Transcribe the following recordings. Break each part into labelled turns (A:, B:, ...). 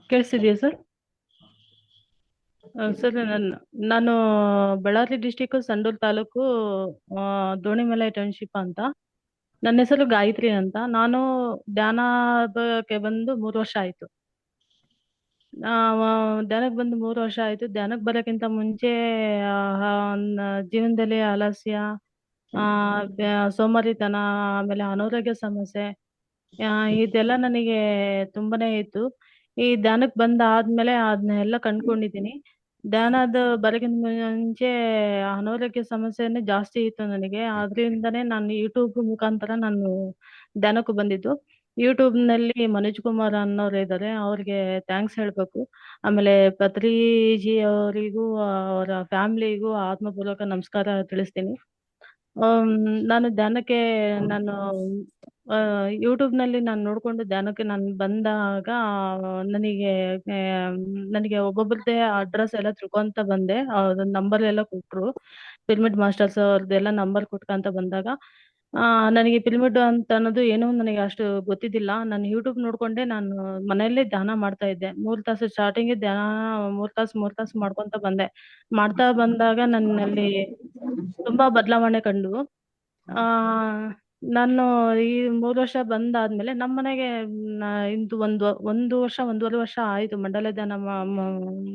A: ಕೇಳಿಸ್ತಿದೆಯಾ sir? Sir ನಾನು Ballari district Sandur taluk ದೋಣಿಮಲೆ township ಅಂತ. ನನ್ನ ಹೆಸರು ಗಾಯತ್ರಿ ಅಂತ. ನಾನು ಧ್ಯಾನಕ್ಕೆ ಬಂದು 3 ವರ್ಷ ಆಯ್ತು. ಆ, ಧ್ಯಾನಕ್ಕೆ ಬಂದು 3 ವರ್ಷ ಆಯ್ತು. ಧ್ಯಾನಕ್ಕೆ ಬರೋಕ್ಕಿಂತ ಮುಂಚೆ ಆ, ಜೀವನದಲ್ಲಿ ಆಲಸ್ಯ, ಆ, ಸೋಮಾರಿತನ, ಆಮೇಲೆ ಅನಾರೋಗ್ಯ ಸಮಸ್ಯೆ, ಆ, ಇದೆಲ್ಲ ನನಗೆ ತುಂಬಾನೇ ಇತ್ತು. ಈ ಧ್ಯಾನಕ್ಕೆ ಬಂದ ಆದ್ಮೇಲೆ ಅದನ್ನೆಲ್ಲ ಕಂಡ್ಕೊಂಡಿದ್ದೀನಿ. ಧ್ಯಾನದ ಬರಕ್ಕಿಂತ ಮುಂಚೆ ಅನಾರೋಗ್ಯ ಸಮಸ್ಯೆನೇ ಜಾಸ್ತಿ ಇತ್ತು ನನಗೆ. ಆದ್ರಿಂದನೇ ನಾನು ಯೂಟ್ಯೂಬ್ ಮುಖಾಂತರ ನಾನು ಧ್ಯಾನಕ್ಕೂ ಬಂದಿದ್ದು. ಯೂಟ್ಯೂಬ್ ನಲ್ಲಿ ಮನೋಜ್ ಕುಮಾರ್ ಅನ್ನೋರು ಇದ್ದಾರೆ, ಅವ್ರಿಗೆ ಥ್ಯಾಂಕ್ಸ್ ಹೇಳ್ಬೇಕು. ಆಮೇಲೆ ಪತ್ರಿಜಿ ಅವರಿಗೂ ಅವರ ಫ್ಯಾಮಿಲಿಗೂ ಆತ್ಮಪೂರ್ವಕ ನಮಸ್ಕಾರ ತಿಳಿಸ್ತೀನಿ. ಆಮ್, ನಾನು ಧ್ಯಾನಕ್ಕೆ ನಾನು ಯೂಟ್ಯೂಬ್ ನಲ್ಲಿ ನಾನು ನೋಡ್ಕೊಂಡು ಧ್ಯಾನಕ್ಕೆ ನಾನು ಬಂದಾಗ ನನಗೆ ನನಗೆ ಒಬ್ಬೊಬ್ರದ್ದೇ ಅಡ್ರೆಸ್ ಎಲ್ಲ ತಿಳ್ಕೊಂತ ಬಂದೆ. ಅವ್ರ ನಂಬರ್ ಎಲ್ಲ ಕೊಟ್ರು. ಪಿರಮಿಡ್ ಮಾಸ್ಟರ್ಸ್ ಅವ್ರದ್ದೆಲ್ಲ ನಂಬರ್ ಕೊಟ್ಕೊಂತ ಬಂದಾಗ ನನಗೆ ಪಿರಮಿಡ್ ಅಂತ ಅನ್ನೋದು ಏನೋ ನನಗೆ ಅಷ್ಟು ಗೊತ್ತಿದ್ದಿಲ್ಲ. ನಾನು ಯೂಟ್ಯೂಬ್ ನೋಡ್ಕೊಂಡೆ ನಾನು ಮನೆಯಲ್ಲೇ ಧ್ಯಾನ ಮಾಡ್ತಾ ಇದ್ದೆ. 3 ತಾಸು ಸ್ಟಾರ್ಟಿಂಗ್ ಧ್ಯಾನ 3 ತಾಸು ಮಾಡ್ಕೊಂತ ಬಂದೆ. ಮಾಡ್ತಾ ಬಂದಾಗ ನನ್ನಲ್ಲಿ ತುಂಬಾ ಬದಲಾವಣೆ ಕಂಡು. ಆ ನಾನು ಈ 3 ವರ್ಷ ಬಂದಾದ್ಮೇಲೆ ನಮ್ಮ ಮನೆಗೆ ಇಂದು ಒಂದು ವರ್ಷ 1.5 ವರ್ಷ ಆಯ್ತು ಮಂಡಲ ಧ್ಯಾನ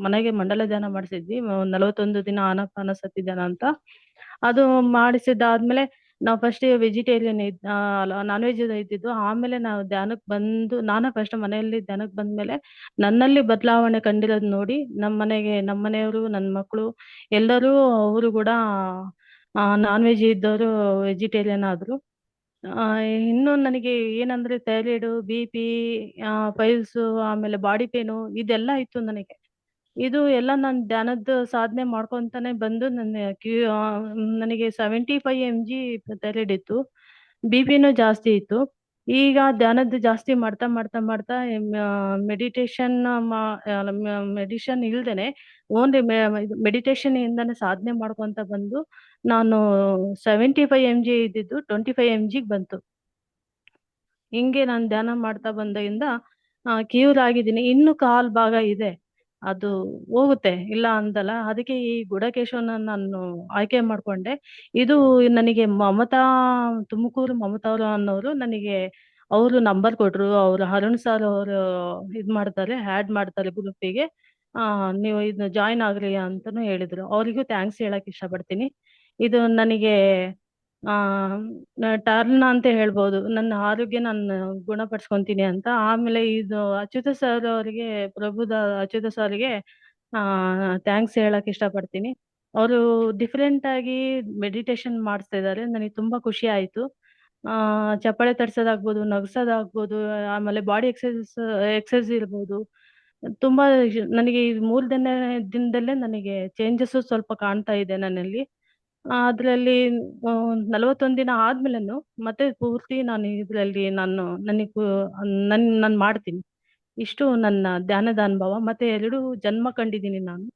A: ಮನೆಗೆ ಮಂಡಲ ಧ್ಯಾನ ಮಾಡಿಸಿದ್ವಿ. 41 ದಿನ ಆನಾಪಾನ ಸತಿ ಧ್ಯಾನ ಅಂತ. ಅದು ಮಾಡಿಸಿದಾದ್ಮೇಲೆ ನಾವು ಫಸ್ಟ್ ವೆಜಿಟೇರಿಯನ್ ನಾನ್ ವೆಜ್ ಇದ್ದಿದ್ದು. ಆಮೇಲೆ ನಾವು ಧ್ಯಾನಕ್ಕೆ ಬಂದು ನಾನು ಫಸ್ಟ್ ಮನೆಯಲ್ಲಿ ಧ್ಯಾನಕ್ಕೆ ಬಂದ್ಮೇಲೆ ನನ್ನಲ್ಲಿ ಬದಲಾವಣೆ ಕಂಡಿರೋದು ನೋಡಿ ನಮ್ಮ ಮನೆಗೆ ನಮ್ಮ ಮನೆಯವರು ನನ್ನ ಮಕ್ಕಳು ಎಲ್ಲರೂ ಅವರು ಕೂಡ ನಾನ್ ವೆಜ್ ಇದ್ದವರು ವೆಜಿಟೇರಿಯನ್ ಆದ್ರು. ಆ, ಇನ್ನು ನನಗೆ ಏನಂದ್ರೆ ಥೈರಾಯ್ಡ್, BP, ಪೈಲ್ಸ್, ಆಮೇಲೆ ಬಾಡಿ ಪೇನು ಇದೆಲ್ಲ ಇತ್ತು ನನಗೆ. ಇದು ಎಲ್ಲ ನಾನು ಧ್ಯಾನದ ಸಾಧನೆ ಮಾಡ್ಕೊಂತಾನೆ ಬಂದು ನನಗೆ 75 mg ಥೈರಾಯ್ಡ್ ಇತ್ತು. BPನೂ ಜಾಸ್ತಿ ಇತ್ತು. ಈಗ ಧ್ಯಾನದ್ದು ಜಾಸ್ತಿ ಮಾಡ್ತಾ ಮಾಡ್ತಾ ಮಾಡ್ತಾ ಮೆಡಿಟೇಷನ್ ಮೆಡಿಷನ್ ಇಲ್ದೇನೆ ಓನ್ಲಿ ಮೆಡಿಟೇಷನ್ ಇಂದಾನೆ ಸಾಧನೆ ಮಾಡ್ಕೊಂತ ಬಂದು ನಾನು 75 mg ಇದ್ದಿದ್ದು 25 mg ಬಂತು. ಹಿಂಗೆ ನಾನು ಧ್ಯಾನ ಮಾಡ್ತಾ ಬಂದಾಗಿಂದ ಕ್ಯೂರ್ ಆಗಿದ್ದೀನಿ. ಇನ್ನು ಕಾಲ್ ಭಾಗ ಇದೆ, ಅದು ಹೋಗುತ್ತೆ ಇಲ್ಲ ಅಂತಲ್ಲ. ಅದಕ್ಕೆ ಈ ಗುಡಕೇಶವನ ನಾನು ಆಯ್ಕೆ ಮಾಡ್ಕೊಂಡೆ. ಇದು ನನಗೆ ತುಮಕೂರು ಮಮತಾ ಅವರು ಅನ್ನೋರು ನನಗೆ ಅವರು ನಂಬರ್ ಕೊಟ್ರು. ಅವರು ಅರುಣ್ ಸರ್ ಅವರು ಆಡ್ ಮಾಡ್ತಾರೆ ಗ್ರೂಪಿಗೆ. ನೀವು ಇದನ್ನ ಜಾಯಿನ್ ಆಗ್ರಿ ಅಂತಾನು ಹೇಳಿದ್ರು. ಅವರಿಗೂ ಥ್ಯಾಂಕ್ಸ್ ಹೇಳಕ್ ಇಷ್ಟಪಡ್ತೀನಿ. ಇದು ನನಗೆ ಆ ಟರ್ನ್ ಅಂತ ಹೇಳ್ಬೋದು. ನನ್ನ ಆರೋಗ್ಯ ನಾನು ಗುಣಪಡಿಸ್ಕೊಂತೀನಿ ಅಂತ. ಆಮೇಲೆ ಇದು ಅಚ್ಯುತ ಸರ್ ಅವರಿಗೆ, ಅಚ್ಯುತ ಸರ್ಗೆ ಥ್ಯಾಂಕ್ಸ್ ಹೇಳಕ್ ಇಷ್ಟಪಡ್ತೀನಿ. ಅವರು ಡಿಫ್ರೆಂಟ್ ಆಗಿ ಮೆಡಿಟೇಷನ್ ಮಾಡಿಸ್ತಾ ಇದ್ದಾರೆ. ನನಗೆ ತುಂಬಾ ಖುಷಿ ಆಯ್ತು. ಚಪ್ಪಾಳೆ ತಡ್ಸೋದಾಗ್ಬೋದು, ನಗ್ಸೋದಾಗ್ಬೋದು, ಆಮೇಲೆ ಬಾಡಿ ಎಕ್ಸರ್ಸೈಸ್ ಇರ್ಬೋದು. ತುಂಬಾ ನನಗೆ ಈ 3 ದಿನದಲ್ಲೇ ನನಗೆ ಚೇಂಜಸ್ ಸ್ವಲ್ಪ ಕಾಣ್ತಾ ಇದೆ ನನ್ನಲ್ಲಿ. ಅದ್ರಲ್ಲಿ 41 ದಿನ ಆದ್ಮೇಲೆನು ಮತ್ತೆ ಪೂರ್ತಿ ನಾನು ಇದ್ರಲ್ಲಿ ನಾನು ಮಾಡ್ತೀನಿ. ಇಷ್ಟು ನನ್ನ ಧ್ಯಾನದ ಅನುಭವ. ಮತ್ತೆ 2 ಜನ್ಮ ಕಂಡಿದ್ದೀನಿ ನಾನು.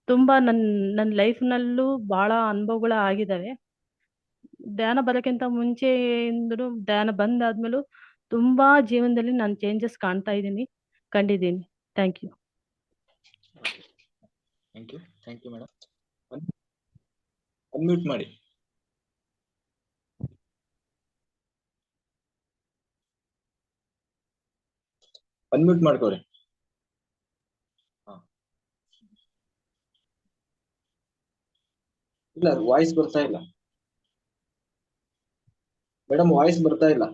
A: ತುಂಬಾ ನನ್ನ ಲೈಫ್ನಲ್ಲೂ ಬಹಳ ಅನುಭವಗಳು ಆಗಿದಾವೆ. ಧ್ಯಾನ ಬರೋಕ್ಕಿಂತ ಮುಂಚೆಯಿಂದಲೂ ಧ್ಯಾನ ಬಂದಾದ್ಮೇಲೂ ತುಂಬಾ ಜೀವನದಲ್ಲಿ ನಾನು ಚೇಂಜಸ್ ಕಂಡಿದ್ದೀನಿ. Thank you.
B: Thank you madam. Unmute ಮಾಡಿ. ಅನ್ಮ್ಯೂಟ್ ಮಾಡ್ಕೊರಿ. ಇಲ್ಲ, ವಾಯ್ಸ್ ಬರ್ತಾ ಇಲ್ಲ ಮೇಡಮ್, ವಾಯ್ಸ್ ಬರ್ತಾ ಇಲ್ಲ.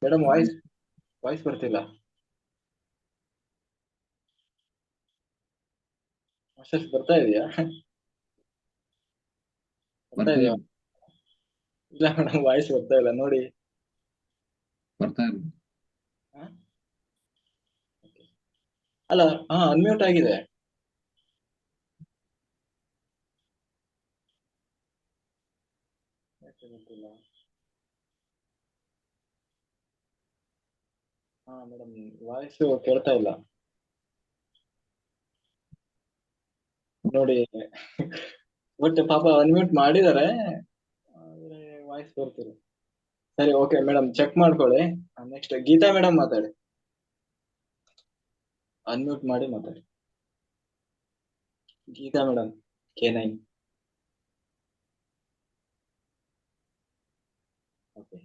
B: ಮೇಡಮ್, ವಾಯ್ಸ್ ಬರ್ತಿಲ್ಲ. ಬರ್ತಾ ಇದೆಯಾ? ಬರ್ತಾ ಇದೆಯಾ? ಇಲ್ಲ ಮೇಡಮ್, ವಾಯ್ಸ್ ಬರ್ತಾ ಇಲ್ಲ ನೋಡಿ.
C: ಬರ್ತಾ ಇಲ್ಲ.
B: ಅಲ್ಲ, ಅನ್ಮ್ಯೂಟ್ ಆಗಿದೆ. ಮೇಡಮ್, ವಾಯ್ಸ್ ಕೇಳ್ತಾ ಇಲ್ಲ ನೋಡಿ ಬಟ್ ಪಾಪ ಅನ್ಮ್ಯೂಟ್ ಮಾಡಿದಾರೆ, ವಾಯ್ಸ್ ಬರ್ತಿಲ್ಲ. ಸರಿ, ಓಕೆ ಮೇಡಮ್, ಚೆಕ್ ಮಾಡ್ಕೊಳ್ಳಿ. ನೆಕ್ಸ್ಟ್ ಗೀತಾ ಮೇಡಮ್ ಮಾತಾಡಿ, ಅನ್ಮ್ಯೂಟ್ ಮಾಡಿ ಮಾತಾಡಿ. Geeta madam, K9. Okay.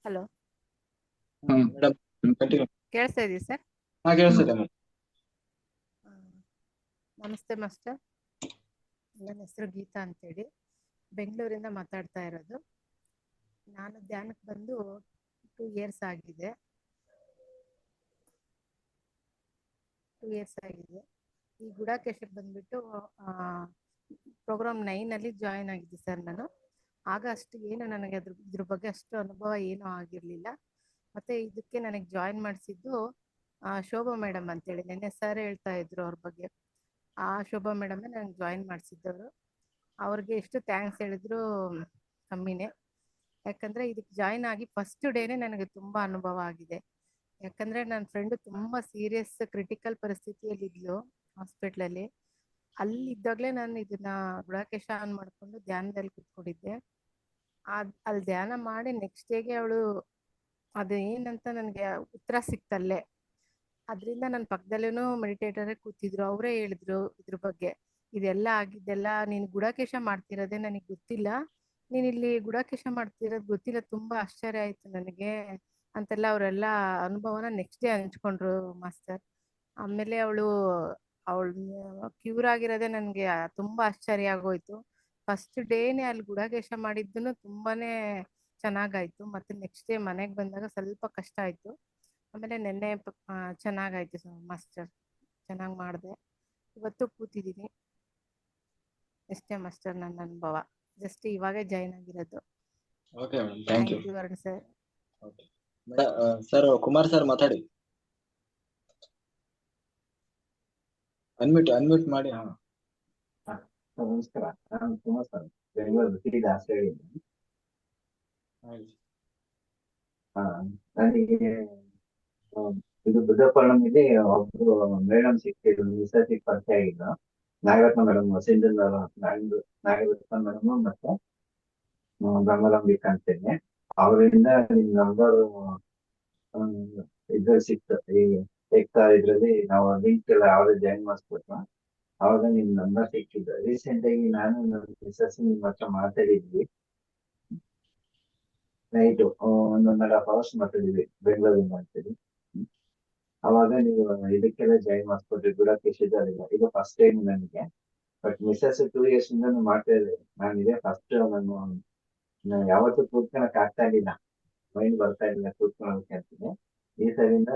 D: Hello
B: madam continue.
D: ಕೇಳಿಸ್ತಾ ಇದೆಯಾ ಸರ್?
B: ಹಾ, ಕೇಳಿಸ್ತದೆ ಮೇಡಮ್.
D: ನಮಸ್ತೆ ಮಾಸ್ಟರ್, ನನ್ನ ಹೆಸರು ಗೀತಾ ಅಂತೇಳಿ ಬೆಂಗಳೂರಿಂದ ಮಾತಾಡ್ತಾ ಇರೋದು. ನಾನು ಧ್ಯಾನಕ್ಕೆ ಬಂದು 2 ಇಯರ್ಸ್ ಆಗಿದೆ. ಈ ಗುಡಾಕೇಶಕ್ಕೆ ಬಂದ್ಬಿಟ್ಟು ಪ್ರೋಗ್ರಾಮ್ 9 ಜಾಯಿನ್ ಆಗಿದ್ದೆ ಸರ್ ನಾನು. ಆಗ ಅಷ್ಟು ಏನು ನನಗೆ ಇದ್ರ ಬಗ್ಗೆ ಅಷ್ಟು ಅನುಭವ ಏನೂ ಆಗಿರಲಿಲ್ಲ. ಮತ್ತೆ ಇದಕ್ಕೆ ನನಗೆ ಜಾಯಿನ್ ಮಾಡಿಸಿದ್ದು ಶೋಭಾ ಮೇಡಮ್ ಅಂತೇಳಿ ನೆನ್ನೆ ಸರ್ ಹೇಳ್ತಾ ಇದ್ರು ಅವ್ರ ಬಗ್ಗೆ. ಆ ಶೋಭಾ ಮೇಡಮ್ ನನಗೆ ಜಾಯಿನ್ ಮಾಡಿಸಿದ್ದವರು. ಅವ್ರಿಗೆ ಎಷ್ಟು ಥ್ಯಾಂಕ್ಸ್ ಹೇಳಿದ್ರು ಕಮ್ಮಿನೇ. ಯಾಕಂದ್ರೆ ಇದಕ್ಕೆ ಜಾಯಿನ್ ಆಗಿ ಫಸ್ಟ್ ಡೇನೆ ನನಗೆ ತುಂಬಾ ಅನುಭವ ಆಗಿದೆ. ಯಾಕಂದ್ರೆ ನನ್ನ ಫ್ರೆಂಡ್ ತುಂಬಾ ಸೀರಿಯಸ್ ಕ್ರಿಟಿಕಲ್ ಪರಿಸ್ಥಿತಿಯಲ್ಲಿ ಇದ್ಲು ಹಾಸ್ಪಿಟ್ಲಲ್ಲಿ. ಅಲ್ಲಿ ಇದ್ದಾಗಲೇ ನಾನು ಇದನ್ನ ಗುಡಾಕೇಶ ಆನ್ ಮಾಡ್ಕೊಂಡು ಧ್ಯಾನದಲ್ಲಿ ಕೂತ್ಕೊಂಡಿದ್ದೆ. ಅಲ್ಲಿ ಧ್ಯಾನ ಮಾಡಿ ನೆಕ್ಸ್ಟ್ ಡೇಗೆ ಅವಳು ಅದು ಏನಂತ ನನಗೆ ಉತ್ತರ ಸಿಕ್ತಲ್ಲೇ. ಅದರಿಂದ ನನ್ನ ಪಕ್ಕದಲ್ಲೇನೂ ಮೆಡಿಟೇಟರೇ ಕೂತಿದ್ರು. ಅವರೇ ಹೇಳಿದ್ರು ಇದ್ರ ಬಗ್ಗೆ, ಇದೆಲ್ಲ ಆಗಿದ್ದೆಲ್ಲ ನೀನು ಗುಡಾಕೇಶ ಮಾಡ್ತಿರೋದೇ ನನಗೆ ಗೊತ್ತಿಲ್ಲ, ನೀನ್ ಇಲ್ಲಿ ಗುಡಾಕೇಶ ಮಾಡ್ತಿರೋದು ಗೊತ್ತಿಲ್ಲ, ತುಂಬಾ ಆಶ್ಚರ್ಯ ಆಯ್ತು ನನಗೆ ಅಂತೆಲ್ಲ ಅವರೆಲ್ಲ ಅನುಭವನ ನೆಕ್ಸ್ಟ್ ಡೇ ಹಂಚ್ಕೊಂಡ್ರು ಮಾಸ್ಟರ್. ಆಮೇಲೆ ಅವಳು ಕ್ಯೂರ್ ಆಗಿರೋದೇ ನನಗೆ ತುಂಬಾ ಆಶ್ಚರ್ಯ ಆಗೋಯ್ತು. ಫಸ್ಟ್ ಡೇನೆ ಅಲ್ಲಿ ಗುಡಾಕೇಶ ಮಾಡಿದ್ದನು ತುಂಬಾನೇ ಚೆನ್ನಾಗಾಯ್ತು. ಮತ್ತೆ ನೆಕ್ಸ್ಟ್ ಡೇ ಮನೆಗೆ ಬಂದಾಗ ಸ್ವಲ್ಪ ಕಷ್ಟ ಆಯ್ತು. ಆಮೇಲೆ ನೆನ್ನೆ ಚೆನ್ನಾಗಾಯ್ತು ಮಾಸ್ಟರ್, ಚೆನ್ನಾಗಿ ಮಾಡಿದೆ. ಇವತ್ತು ಕೂತಿದ್ದೀನಿ. ಅಷ್ಟೇ ಮಾಸ್ಟರ್ ನನ್ನ ಅನುಭವ. ಜಸ್ಟ್ ಇವಾಗೇ ಜಾಯಿನ್ ಆಗಿರೋದು.
B: Okay madam, thank you.
D: Varun sir.
B: Okay madam, sir Kumar sir ಮಾತಾಡಿ, ಅನ್ಮ್ಯೂಟ್ ಮಾಡಿ. ಹಾ,
C: ನಮಸ್ಕಾರ, ನಾನು ಕುಮಾರ್ ಸರ್, ಬೆಂಗಳೂರು ಸಿಟಿ ದಾಸರಳ್ಳಿ. ನನಗೆ ಇದು ಬುದ್ಧ ಪೌರ್ಣಮಿಗೆ ಒಬ್ರು ಮೇಡಮ್ ಸಿಕ್ಕಿದ್ರು, ರಿಸರ್ಚ್ ಪರಿಚಯ ಆಗಿದ್ದು. ನಾಗರತ್ನ ಮೇಡಮ್, ಸಿಂಧು ನಾಗರತ್ನ ಮೇಡಮ್ ಮತ್ತೆ ಬ್ರಹ್ಮರಂಬಿಕಾ ಅಂತೇಳಿ. ಅವರಿಂದ ನಿಮ್ ನಂಬರ್ ಇದ್ರಲ್ಲಿ ಸಿಕ್ತು. ಈ ಇದ್ರಲ್ಲಿ ನಾವು ಲಿಂಕ್ ಎಲ್ಲ ಯಾವ್ದು ಜಾಯಿನ್ ಮಾಡಿಸ್ಬಿಟ್ಟು ಅವಾಗ ನಿಮ್ ನಂಬರ್ ಸಿಕ್ಕಿದ್ದು. ರೀಸೆಂಟ್ ಆಗಿ ನಾನು ನನ್ನ ಮಿಸಸ್ ನಿಮ್ಮ ಹತ್ರ ಮಾತಾಡಿದ್ವಿ. ನೈಟ್ 1.5 hours ಮಾತಾಡಿದ್ವಿ ಬೆಂಗಳೂರಿಂದ ಅಂತೇಳಿ. ಅವಾಗ ನೀವು ಇದಕ್ಕೆಲ್ಲ ಜಾಯಿನ್ ಮಾಡಿಸ್ಕೊಟ್ರಿ ಗುಡಾಕೇಶದಲ್ಲ. ಇದು ಫಸ್ಟ್ ಟೈಮ್ ನನಗೆ. ಬಟ್ ಮಿಸಸ್ 2 years ಇಂದ ಮಾಡ್ತಾ ಇದ್ದೆ. ನಾನು ಇದೇ ಫಸ್ಟ್. ನಾನು ಯಾವತ್ತೂ ಕೂತ್ಕೊಳಕ್ ಆಗ್ತಾ ಇರ್ಲಿಲ್ಲ, ಮೈಂಡ್ ಬರ್ತಾ ಇರ್ಲಿಲ್ಲ ಕೂತ್ಕೊಳಕ್ಕೆ ಅಂತಿದ್ದೆ. ಈ ಸರಿಂದ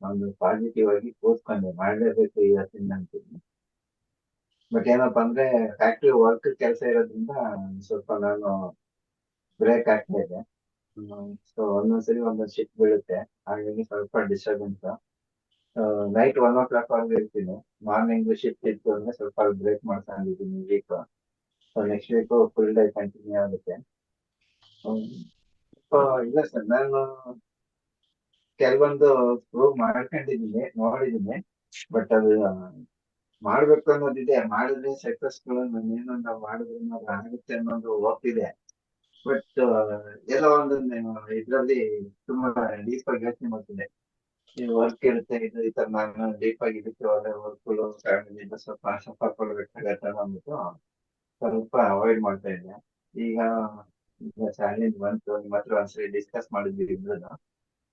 C: ಒಂದು ಪಾಸಿಟಿವ್ ಆಗಿ ಕೂತ್ಕೊಂಡೆ, ಮಾಡ್ಲೇಬೇಕು ಈ ವರ್ಷದಿಂದ ಅಂತಿದ್ದೆ. ಬಟ್ ಏನಪ್ಪಾ ಅಂದ್ರೆ ಫ್ಯಾಕ್ಟ್ರಿ ವರ್ಕ್ ಕೆಲಸ ಇರೋದ್ರಿಂದ ಸ್ವಲ್ಪ ನಾನು ಬ್ರೇಕ್ ಆಗ್ತಾ ಇದೆ. ಸೊ ಒಂದೊಂದ್ಸರಿ ಒಂದೊಂದು ಶಿಫ್ಟ್ ಬೀಳುತ್ತೆ, ಹಾಗಾಗಿ ಸ್ವಲ್ಪ ಡಿಸ್ಟರ್ಬೆನ್ಸ್. ನೈಟ್ 1 o'clock ವರೆಗೂ ಇರ್ತೀನಿ. ಮಾರ್ನಿಂಗ್ ಶಿಫ್ಟ್ ಇತ್ತು ಅಂದ್ರೆ ಸ್ವಲ್ಪ ಬ್ರೇಕ್ ಮಾಡ್ಕೊಂಡಿದ್ದೀನಿ week. So next week full day continue ಆಗುತ್ತೆ. ಇಲ್ಲ ಸರ್, ನಾನು ಕೆಲವೊಂದು ಪ್ರೂವ್ ಮಾಡ್ಕೊಂಡಿದ್ದೀನಿ, ನೋಡಿದ್ದೀನಿ. ಬಟ್ ಅದು ಮಾಡ್ಬೇಕು ಅನ್ನೋದಿದೆ. ಮಾಡಿದ್ರೆ ಸಕ್ಸಸ್ಫುಲ್, ನಾನೇನೋ ನಾವು ಮಾಡಿದ್ರೆ ಅದು ಆಗುತ್ತೆ ಅನ್ನೋದು ಹೋಗ್ತಿದೆ. ಬಟ್ ಎಲ್ಲ ಒಂದು ಇದ್ರಲ್ಲಿ ತುಂಬಾ ಡೀಪ್ ಆಗಿ ಯೋಚನೆ ಮಾಡ್ತಿದ್ದೆ. ಈ ವರ್ಕ್ ಇರುತ್ತೆ, ಇದು ಈ ತರ ನಾನು ಡೀಪ್ ಆಗಿ ಇದಕ್ಕೆ ವರ್ಕ್ ಫ್ಯಾಮಿಲಿಯಿಂದ ಸ್ವಲ್ಪ ಸಫರ್ ಕೊಡ್ಬೇಕಾಗತ್ತೆ ಅಂದ್ಬಿಟ್ಟು ಸ್ವಲ್ಪ ಅವಾಯ್ಡ್ ಮಾಡ್ತಾ ಇದ್ದೆ. ಈಗ ಚಾಲೆಂಜ್ ಬಂತು, ನಿಮ್ಮ ಹತ್ರ ಒಂದ್ಸರಿ ಡಿಸ್ಕಸ್ ಮಾಡಿದ್ವಿ ಇಬ್ರು.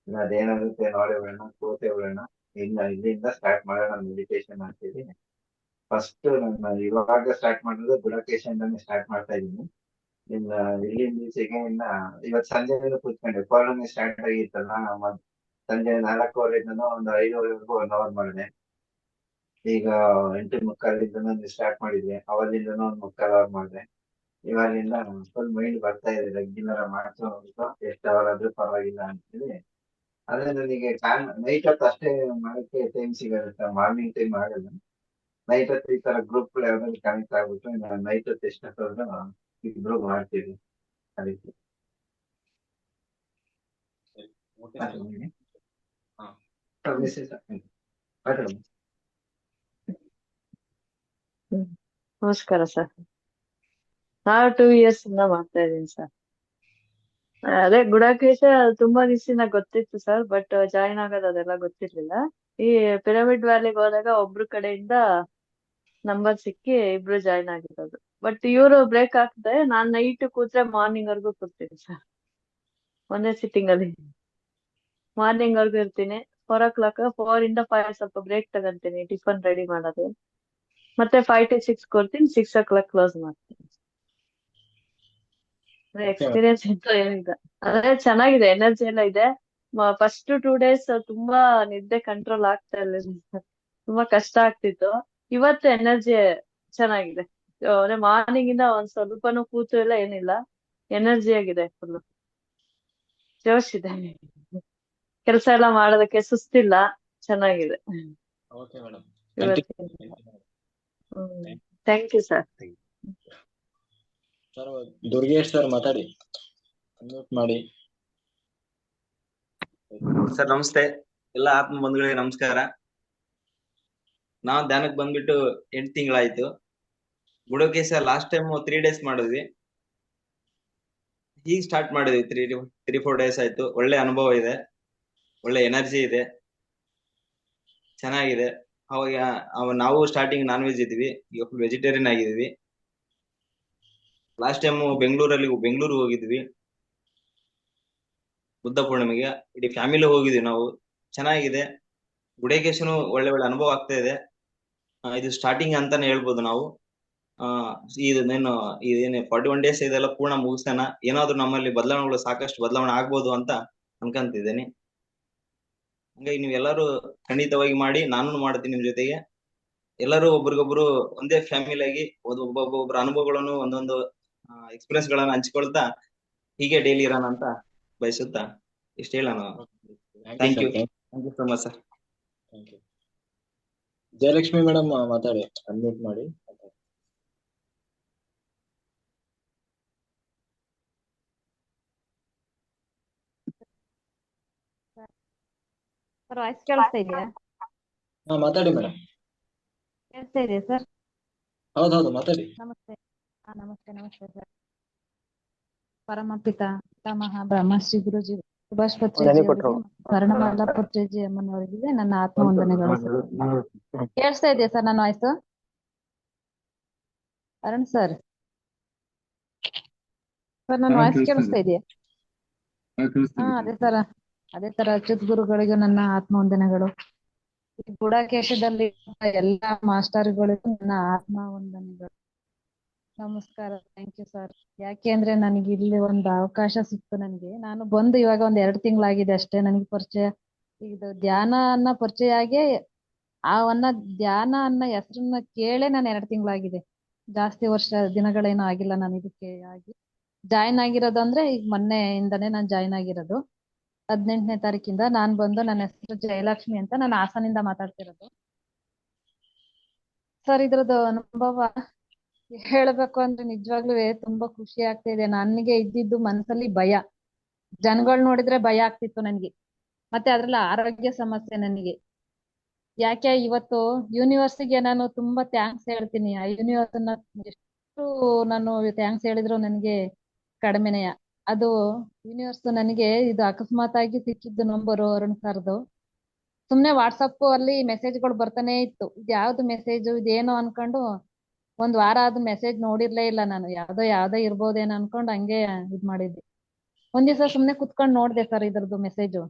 C: ಅದೇನಾಗುತ್ತೆ ನೋಡಿ ಬಿಡೋಣ, ಕೂತೆ ಬಿಡೋಣ, ಇಲ್ಲಿಂದ ಸ್ಟಾರ್ಟ್ ಮಾಡೋಣ ಮೆಡಿಟೇಷನ್ ಅಂತೇಳಿ. ಫಸ್ಟ್ ನಾನು ಇವಾಗ ಸ್ಟಾರ್ಟ್ ಮಾಡೋದು ಗುಡಾಕೇಶನ್ ಸ್ಟಾರ್ಟ್ ಮಾಡ್ತಾ ಇದ್ದೀನಿ. ಇನ್ನ ಇಲ್ಲಿಂದ ಈಚೆಗೆ ಇವತ್ತು ಸಂಜೆ ಕೂತ್ಕೊಂಡೆ. ಪೌರ್ಣಮಿ ಸ್ಟಾರ್ಟ್ ಆಗಿತ್ತಲ್ಲ, ಸಂಜೆ 4:15 ಒಂದು 5:00ವರೆಗೂ 1 hour ಮಾಡಿದೆ. ಈಗ 8:45 ಸ್ಟಾರ್ಟ್ ಮಾಡಿದ್ವಿ, ಅವತ್ತಿಂದನೂ 1 ಮುಕ್ಕಾಲು hour ಮಾಡಿದೆ. ಇವಾಗಿಂದ ಫುಲ್ ಮೈಂಡ್ ಬರ್ತಾ ಇದೆ, ರೆಗ್ಯುಲರ್ ಮಾಡ್ಕೊಂಡು ಎಷ್ಟು ಅವರ್ ಆದ್ರೂ ಪರವಾಗಿಲ್ಲ ಅಂತೇಳಿ. ಆದ್ರೆ ನನಗೆ ನೈಟ್ ಹೊತ್ತು ಅಷ್ಟೇ ಮಾಡಕ್ಕೆ ಟೈಮ್ ಸಿಗುತ್ತೆ, ಮಾರ್ನಿಂಗ್ ಟೈಮ್ ಆಗಲ್ಲ. ನೈಟ್ ಹೊತ್ತು ಈ ತರ ಗ್ರೂಪ್ ಯಾವ್ದಾದ್ರು ಕನೆಕ್ಟ್ ಆಗ್ಬಿಟ್ಟು ನೈಟ್ ಹೊತ್ತು ಎಷ್ಟೊತ್ತಾದ್ರೂ ಇಬ್ರು ಮಾಡ್ತೀವಿ. ಅದಕ್ಕೆ
B: ಓಕೆ ಸರ್. ಹಾ.
C: ಮೆಸೇಜ್ ಹಾಕಿ.
E: ನಮಸ್ಕಾರ ಸರ್. ನಾನು 2 years ಇಂದ ಮಾಡ್ತಾ ಇದ್ದೀನಿ ಸರ್. ಅದೇ ಗುಡಾಕೇಶ ತುಂಬಾ ದಿವಸದಿಂದ ಗೊತ್ತಿತ್ತು ಸರ್, ಬಟ್ ಜಾಯಿನ್ ಆಗೋದು ಅದೆಲ್ಲ ಗೊತ್ತಿರ್ಲಿಲ್ಲ. ಈ ಪಿರಮಿಡ್ ವ್ಯಾಲಿಗೆ ಹೋದಾಗ ಒಬ್ರು ಕಡೆಯಿಂದ ನಂಬರ್ ಸಿಕ್ಕಿ ಇಬ್ರು ಜಾಯಿನ್ ಆಗಿರೋದು. ಬಟ್ ಇವರು ಬ್ರೇಕ್ ಹಾಕಿದ್ರೆ ನಾನ್ ನೈಟ್ ಕೂತ್ರೆ ಮಾರ್ನಿಂಗ್ ವರ್ಗು ಕೂರ್ತೀನಿ ಸರ್. ಒಂದೇ ಸಿಟ್ಟಿಂಗ್ ಅಲ್ಲಿ ಮಾರ್ನಿಂಗ್ ವರ್ಗು ಇರ್ತೀನಿ. 4 o'clock 4 ಇಂದ 5 ಸ್ವಲ್ಪ ಬ್ರೇಕ್ ತಗೊಂತೀನಿ, ಟಿಫನ್ ರೆಡಿ ಮಾಡೋದು. ಮತ್ತೆ 5 to 6 ಕೊಡ್ತೀನಿ, 6 o'clock ಕ್ಲೋಸ್ ಮಾಡ್ತೀನಿ.
B: Okay,
E: ಎಕ್ಸ್ಪೀರಿಯನ್ಸ್ ಅಂತ ಏನಿಲ್ಲ, ಅದೇ ಚೆನ್ನಾಗಿದೆ, ಎನರ್ಜಿ ಎಲ್ಲ ಇದೆ. ಫಸ್ಟ್ 2 days ತುಂಬಾ ನಿದ್ದೆ ಕಂಟ್ರೋಲ್ ಆಗ್ತಾ ಇರ್ಲಿಲ್ಲ, ತುಂಬಾ ಕಷ್ಟ ಆಗ್ತಿತ್ತು. ಇವತ್ತು ಎನರ್ಜಿ ಚೆನ್ನಾಗಿದೆ. ಅದೇ ಮಾರ್ನಿಂಗ್ ಇಂದ ಒಂದ್ ಸ್ವಲ್ಪನೂ ಕೂತು ಎಲ್ಲ ಏನಿಲ್ಲ, ಎನರ್ಜಿ ಆಗಿದೆ, ಫುಲ್ ಜೋಶ್ ಇದೆ. ಕೆಲಸ ಎಲ್ಲ ಮಾಡೋದಕ್ಕೆ ಸುಸ್ತಿಲ್ಲ, ಚೆನ್ನಾಗಿದೆ
B: ಓಕೆ ಮೇಡಮ್.
E: ಇವತ್ತಿನ. Thank you sir.
B: Sir Durgesh sir ಮಾತಾಡಿ, ಅನ್ಮ್ಯೂಟ್ ಮಾಡಿ.
F: ಸರ್ ನಮಸ್ತೆ, ಎಲ್ಲ ಆತ್ಮ ಬಂಧುಗಳಿಗೆ ನಮಸ್ಕಾರ. ನಾವು ಧ್ಯಾನಕ್ಕೆ ಬಂದ್ಬಿಟ್ಟು 8 ತಿಂಗಳಾಯ್ತು. ಗುಡೋಕೇಶ ಲಾಸ್ಟ್ ಟೈಮ್ 3 days ಮಾಡಿದ್ವಿ, ಈಗ ಸ್ಟಾರ್ಟ್ ಮಾಡಿದ್ವಿ. 3-4 days ಆಯ್ತು. ಒಳ್ಳೆ ಅನುಭವ ಇದೆ, ಒಳ್ಳೆ ಎನರ್ಜಿ ಇದೆ, ಚೆನ್ನಾಗಿದೆ. ನಾವು ಸ್ಟಾರ್ಟಿಂಗ್ ನಾನ್ ವೆಜ್ ಇದ್ವಿ, ಈಗ ಫುಲ್ ವೆಜಿಟೇರಿಯನ್ ಆಗಿದ್ವಿ. ಲಾಸ್ಟ್ ಟೈಮ್ ಬೆಂಗಳೂರು ಹೋಗಿದ್ವಿ ಬುದ್ಧ ಪೂರ್ಣಿಮೆಗೆ, ಇಡೀ ಫ್ಯಾಮಿಲಿ ಹೋಗಿದ್ವಿ ನಾವು. ಚೆನ್ನಾಗಿದೆ. ಗುಡೇಕೇಶನು ಒಳ್ಳೆ ಅನುಭವ ಆಗ್ತಾ ಇದೆ. ಇದು ಸ್ಟಾರ್ಟಿಂಗ್ ಅಂತಾನೆ ಹೇಳ್ಬೋದು ನಾವು. ಇದೇನು 41 days ಇದೆಲ್ಲ ಪೂರ್ಣ ಮುಗಿಸ್ತಾನ, ಏನಾದ್ರು ನಮ್ಮಲ್ಲಿ ಬದಲಾವಣೆಗಳು, ಸಾಕಷ್ಟು ಬದಲಾವಣೆ ಆಗ್ಬೋದು ಅಂತ ಅನ್ಕೊಂತಿದ್ದೇನೆ. ಹಂಗಾಗಿ ನೀವೆಲ್ಲರೂ ಖಂಡಿತವಾಗಿ ಮಾಡಿ, ನಾನು ಮಾಡ್ತೀನಿ ನಿಮ್ ಜೊತೆಗೆ. ಎಲ್ಲರೂ ಒಬ್ರಿಗೊಬ್ರು ಒಂದೇ ಫ್ಯಾಮಿಲಿ ಆಗಿ ಒಬ್ಬೊಬ್ಬರ ಅನುಭವಗಳನ್ನು, ಒಂದೊಂದು ಎಕ್ಸ್ಪೀರಿಯನ್ಸ್ ಗಳನ್ನ ಹಂಚ್ಕೊಳ್ತಾ ಹೀಗೆ ಡೈಲಿ ಇರೋಣ ಅಂತ ಬಯಸುತ್ತಾ ಇಷ್ಟ ಹೇಳ ನಾನು. Thank you so much sir.
B: Thank you. Jayalakshmi madam ಮಾತಾಡಿ, ಅನ್ಮ್ಯೂಟ್ ಮಾಡಿ.
G: ಸರ್ ವಾಯ್ಸ್ ಕೇಳಿಸ್ತಾ ಇದೆಯಾ?
B: ಹಾ ಮಾತಾಡಿ ಮೇಡಮ್.
G: ಕೇಳಿಸ್ತಾ ಇದೆಯಾ ಸರ್?
B: ಹೌದೌದು ಮಾತಾಡಿ.
G: ನಮಸ್ತೆ. ನಮಸ್ತೆ ಸರ್. ಪರಮಪಿತ ಪಿತಾಮಹ ಬ್ರಹ್ಮಶ್ರೀ ಗುರುಜಿ ಸುಭಾಷ್ ಪತ್ರಿಜಿ ಅವರಿಗೆ, ವರ್ಣಮಾಲಾ ಪತ್ರಿಜಿ ಅಮ್ಮನವರಿಗೆ ನನ್ನ ಆತ್ಮ ವಂದನೆಗಳು ಸರ್. ಕೇಳಿಸ್ತಾ ಇದೆಯಾ ಸರ್ ನನ್ನ ವಾಯ್ಸ್? ಅರುಣ್ ಸರ್, ಸರ್ ನನ್ನ ವಾಯ್ಸ್ ಕೇಳಿಸ್ತಾ ಇದೆಯಾ? ಹಾ ಅದೇ ತರ ಅಚ್ಯುತ್ ಗುರುಗಳಿಗೂ ನನ್ನ ಆತ್ಮ ವಂದನೆಗಳು. ಈ ಗುಡಾಕೇಶದಲ್ಲಿ ಎಲ್ಲಾ ಮಾಸ್ಟರ್ಗಳಿಗೂ ನನ್ನ ಆತ್ಮ ವಂದನೆಗಳು, ನಮಸ್ಕಾರ. Thank you sir. ಯಾಕೆ ಅಂದ್ರೆ ನನಗೆ ಇಲ್ಲಿ ಒಂದು ಅವಕಾಶ ಸಿಕ್ತು. ನಾನು ಬಂದು ಇವಾಗ 2 ತಿಂಗಳಾಗಿದೆ ಅಷ್ಟೇ. ನನಗೆ ಪರಿಚಯ, ಇದು ಧ್ಯಾನ ಅನ್ನೋ ಪರಿಚಯ ಆಗಿ ಧ್ಯಾನ ಅನ್ನೋ ಹೆಸರನ್ನ ಕೇಳೇ ನಾನು 2 ತಿಂಗಳಾಗಿದೆ. ಜಾಸ್ತಿ ದಿನಗಳೇನೂ ಆಗಿಲ್ಲ. ನಾನು ಇದಕ್ಕೆ ಜಾಯಿನ್ ಆಗಿರೋದು ಅಂದ್ರೆ ಈಗ ಮೊನ್ನೆಯಿಂದಾನೇ ನಾನು ಜಾಯಿನ್ ಆಗಿರೋದು. 18ನೇ ತಾರೀಕಿಂದ ನಾನು ಬಂದು, ನನ್ನ ಹೆಸರು ಜಯಲಕ್ಷ್ಮಿ ಅಂತ, ನಾನು ಹಾಸನಿಂದ ಮಾತಾಡ್ತಿರೋದು ಸರ್. ಇದ್ರದ್ದು ಅನುಭವ ಹೇಳ್ಬೇಕು ಅಂದ್ರೆ ನಿಜವಾಗ್ಲೂ ತುಂಬಾ ಖುಷಿ ಆಗ್ತಾ ಇದೆ. ನನಗೆ ಇದ್ದಿದ್ದು ಮನಸ್ಸಲ್ಲಿ ಭಯ, ಜನಗಳು ನೋಡಿದ್ರೆ ಭಯ ಆಗ್ತಿತ್ತು ನನಗೆ. ಮತ್ತೆ ಅದ್ರಲ್ಲಿ ಆರೋಗ್ಯ ಸಮಸ್ಯೆ ನನಗೆ. ಯಾಕೆ ಇವತ್ತು ಯೂನಿವರ್ಸಿಗೆ ನಾನು ತುಂಬಾ ಥ್ಯಾಂಕ್ಸ್ ಹೇಳ್ತೀನಿ. ಆ ಯೂನಿವರ್ಸ್ ಎಷ್ಟು ನಾನು ಥ್ಯಾಂಕ್ಸ್ ಹೇಳಿದ್ರು ನನಗೆ ಕಡಿಮೆನೆಯ. ಅದು ಯೂನಿವರ್ಸ್ ನನಗೆ ಇದು ಅಕಸ್ಮಾತ್ ಆಗಿ ಸಿಕ್ಕಿದ್ದು ನಂಬರು ಅರುಣ್ ಸರ್ದು. ಸುಮ್ನೆ ವಾಟ್ಸಪ್ ಅಲ್ಲಿ ಮೆಸೇಜ್ಗಳು ಬರ್ತಾನೆ ಇತ್ತು. ಇದು ಯಾವ್ದು ಮೆಸೇಜ್, ಇದೇನೋ ಅನ್ಕೊಂಡು 1 ವಾರ ಆದ ಮೆಸೇಜ್ ನೋಡಿರ್ಲೇ ಇಲ್ಲ ನಾನು. ಯಾವ್ದೋ ಇರ್ಬೋದೇನೋ ಅನ್ಕೊಂಡು ಹಂಗೆ ಇದ್ ಮಾಡಿದ್ದೆ. ಒಂದ್ ದಿವಸ ಸುಮ್ನೆ ಕುತ್ಕೊಂಡ್ ನೋಡ್ದೆ ಸರ್ ಇದ್ರದ್ದು ಮೆಸೇಜು.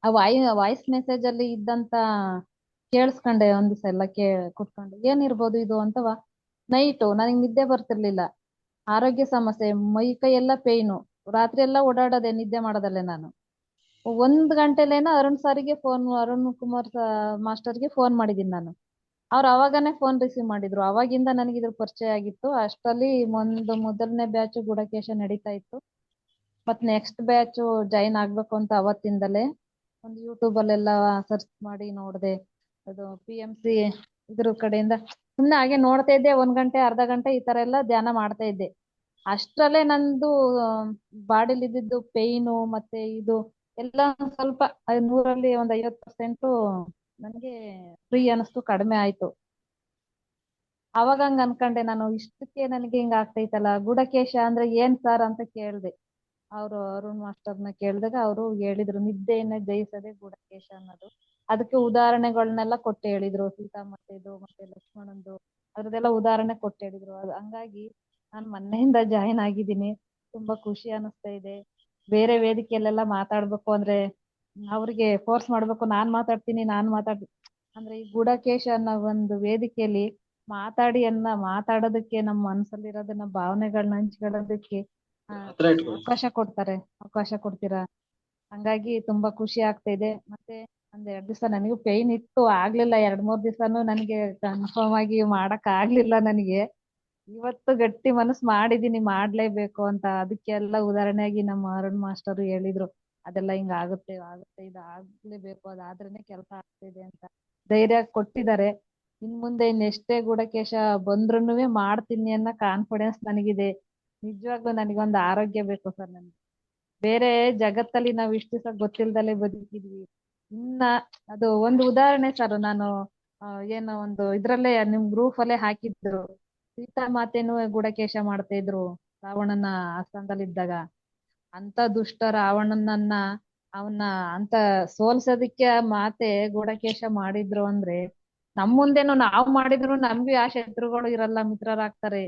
G: ಆ ವಾಯ್ಸ್ ಮೆಸೇಜ್ ಅಲ್ಲಿ ಇದ್ದಂತ ಕೇಳಿಸ್ಕೊಂಡೆ. ಒಂದ್ ದಿವಸ ಎಲ್ಲ ಕುತ್ಕೊಂಡು ಏನಿರ್ಬೋದು ಇದು ಅಂತವ. ನೈಟು ನನಗೆ ನಿದ್ದೆ ಬರ್ತಿರ್ಲಿಲ್ಲ, ಆರೋಗ್ಯ ಸಮಸ್ಯೆ, ಮೈ ಕೈ ಎಲ್ಲ ಪೇಯ್ನು, ರಾತ್ರಿ ಎಲ್ಲ ಓಡಾಡೋದೆ, ನಿದ್ದೆ ಮಾಡೋದಲ್ಲೇ ನಾನು. 1 ಗಂಟೆಲೇನೋ ಅರುಣ್ ಕುಮಾರ್ ಮಾಸ್ಟರ್ಗೆ ಫೋನ್ ಮಾಡಿದೀನಿ ನಾನು. ಅವ್ರು ಅವಾಗನೇ ಫೋನ್ ರಿಸೀವ್ ಮಾಡಿದ್ರು. ಅವಾಗಿಂದ ನನಗೆ ಇದ್ರ ಪರಿಚಯ ಆಗಿತ್ತು. ಅಷ್ಟರಲ್ಲಿ ಮೊದಲನೇ ಬ್ಯಾಚ್ ಗುಡಕೇಶ ನಡೀತಾ ಇತ್ತು. ಮತ್ ನೆಕ್ಸ್ಟ್ ಬ್ಯಾಚ್ ಜಾಯಿನ್ ಆಗ್ಬೇಕು ಅಂತ ಅವತ್ತಿಂದಲೇ ಒಂದು ಯೂಟ್ಯೂಬ್ ಅಲ್ಲೆಲ್ಲ ಸರ್ಚ್ ಮಾಡಿ ನೋಡ್ದೆ. ಅದು PMC ಇದ್ರ ಕಡೆಯಿಂದ ಸುಮ್ನೆ ಹಾಗೆ ನೋಡ್ತಾ ಇದ್ದೆ. 1 ಗಂಟೆ ಅರ್ಧ ಗಂಟೆ ಈ ತರ ಎಲ್ಲ ಧ್ಯಾನ ಮಾಡ್ತಾ ಇದ್ದೆ. ಅಷ್ಟ್ರಲ್ಲೇ ನಂದು ಬಾಡಿಲಿ ಇದ್ದಿದ್ದು ಪೇಯ್ನು ಮತ್ತೆ ಇದು ಎಲ್ಲ ಒಂದ್ ಸ್ವಲ್ಪ 100ರಲ್ಲಿ ಒಂದ್ 50% ನನಗೆ ಫ್ರೀ ಅನಿಸ್ತು, ಕಡಿಮೆ ಆಯ್ತು. ಅವಾಗ ಹಂಗ ಅನ್ಕೊಂಡೆ ನಾನು, ಇಷ್ಟಕ್ಕೆ ನನಗೆ ಹಿಂಗ ಆಗ್ತೈತಲ್ಲ. ಗೂಢಕೇಶ ಅಂದ್ರೆ ಏನ್ ಸರ್ ಅಂತ ಕೇಳ್ದೆ. ಅವರು ಅರುಣ್ ಮಾಸ್ಟರ್ನ ಕೇಳಿದಾಗ ಅವರು ಹೇಳಿದ್ರು, ನಿದ್ದೆಯನ್ನ ಜಯಿಸದೆ ಗೂಢಕೇಶ ಅನ್ನೋದು. ಅದಕ್ಕೆ ಉದಾಹರಣೆಗಳನ್ನೆಲ್ಲ ಕೊಟ್ಟು ಹೇಳಿದ್ರು, ಸೀತಾಮಾತೆದು ಮತ್ತೆ ಲಕ್ಷ್ಮಣಂದು ಅದ್ರದ್ದೆಲ್ಲ ಉದಾಹರಣೆ ಕೊಟ್ಟು ಹೇಳಿದ್ರು. ಹಂಗಾಗಿ ನಾನು ಮೊನ್ನೆಯಿಂದ ಜಾಯಿನ್ ಆಗಿದ್ದೀನಿ. ತುಂಬಾ ಖುಷಿ ಅನಿಸ್ತಾ ಇದೆ. ಬೇರೆ ವೇದಿಕೆಯಲ್ಲೆಲ್ಲ ಮಾತಾಡ್ಬೇಕು ಅಂದ್ರೆ ಅವ್ರಿಗೆ ಫೋರ್ಸ್ ಮಾಡ್ಬೇಕು, ನಾನ್ ಮಾತಾಡ್ತೀನಿ ಅಂದ್ರೆ ಈ ಗೂಢಕೇಶ ಅನ್ನೋ ಒಂದು ವೇದಿಕೆಯಲ್ಲಿ ಮಾತಾಡೋದಕ್ಕೆ, ನಮ್ಮ ಮನಸ್ಸಲ್ಲಿರೋದನ್ನ ಭಾವನೆಗಳನ್ನ ಹಂಚ್ಕೊಳ್ಳೋದಕ್ಕೆ
B: ಹತ್ರ ಇಟ್ಕೊಳ್ಳಿ.
G: ಅವಕಾಶ ಕೊಡ್ತೀರಾ. ಹಂಗಾಗಿ ತುಂಬಾ ಖುಷಿ ಆಗ್ತಾ ಇದೆ. ಮತ್ತೆ ಒಂದ್ 2 ದಿವಸ ನನಗೂ ಪೇಯ್ನ್ ಇತ್ತು, ಆಗ್ಲಿಲ್ಲ. 2-3 ದಿವಸನು ನನಗೆ ಕನ್ಫರ್ಮ್ ಆಗಿ ಮಾಡಕ್ ಆಗ್ಲಿಲ್ಲ ನನಗೆ. ಇವತ್ತು ಗಟ್ಟಿ ಮನಸ್ಸು ಮಾಡಿದೀನಿ, ಮಾಡ್ಲೇಬೇಕು ಅಂತ. ಅದಕ್ಕೆಲ್ಲ ಉದಾಹರಣೆಯಾಗಿ ನಮ್ಮ ಅರುಣ್ ಮಾಸ್ಟರ್ ಹೇಳಿದ್ರು, ಅದೆಲ್ಲ ಹಿಂಗ ಆಗುತ್ತೆ ಇದು ಆಗ್ಲೇಬೇಕು, ಅದಾದ್ರೇನೆ ಕೆಲಸ ಆಗ್ತಿದೆ ಅಂತ ಧೈರ್ಯ ಕೊಟ್ಟಿದ್ದಾರೆ. ಇನ್ ಮುಂದೆ ಇನ್ನೆಷ್ಟೇ ಗೂಢಕೇಶ ಬಂದ್ರುನುವೆ ಮಾಡ್ತೀನಿ ಅನ್ನೋ ಕಾನ್ಫಿಡೆನ್ಸ್ ನನಗಿದೆ. ನಿಜವಾಗ್ಲೂ ನನಗೊಂದು ಆರೋಗ್ಯ ಬೇಕು ಸರ್. ನನ್ಗೆ ಬೇರೆ ಜಗತ್ತಲ್ಲಿ ನಾವು ಇಷ್ಟು ದಿವಸ ಗೊತ್ತಿಲ್ದಲೆ ಬದುಕಿದ್ವಿ. ಇನ್ನ ಅದು ಒಂದು ಉದಾಹರಣೆ ಸರ್, ನಾನು ಏನೋ ಒಂದು ಇದ್ರಲ್ಲೇ ನಿಮ್ ಗ್ರೂಪ್ ಅಲ್ಲೇ ಹಾಕಿದ್ರು, ಸೀತಾಮಾತೆನೂ ಗೂಢಕೇಶ ಮಾಡ್ತಾ ಇದ್ರು ರಾವಣನ ಆಸ್ಥಾನದಲ್ಲಿದ್ದಾಗ. ಅಂತ ದುಷ್ಟ ರಾವಣನನ್ನ ಅವನ್ನ ಅಂತ ಸೋಲ್ಸೋದಿಕ್ಕೆ ಆ ಮಾತೆ ಗೂಢಕೇಶ ಮಾಡಿದ್ರು ಅಂದ್ರೆ, ನಮ್ ಮುಂದೆನು ನಾವ್ ಮಾಡಿದ್ರು ನಮ್ಗೂ ಆ ಶತ್ರುಗಳು ಇರಲ್ಲ, ಮಿತ್ರರಾಗ್ತಾರೆ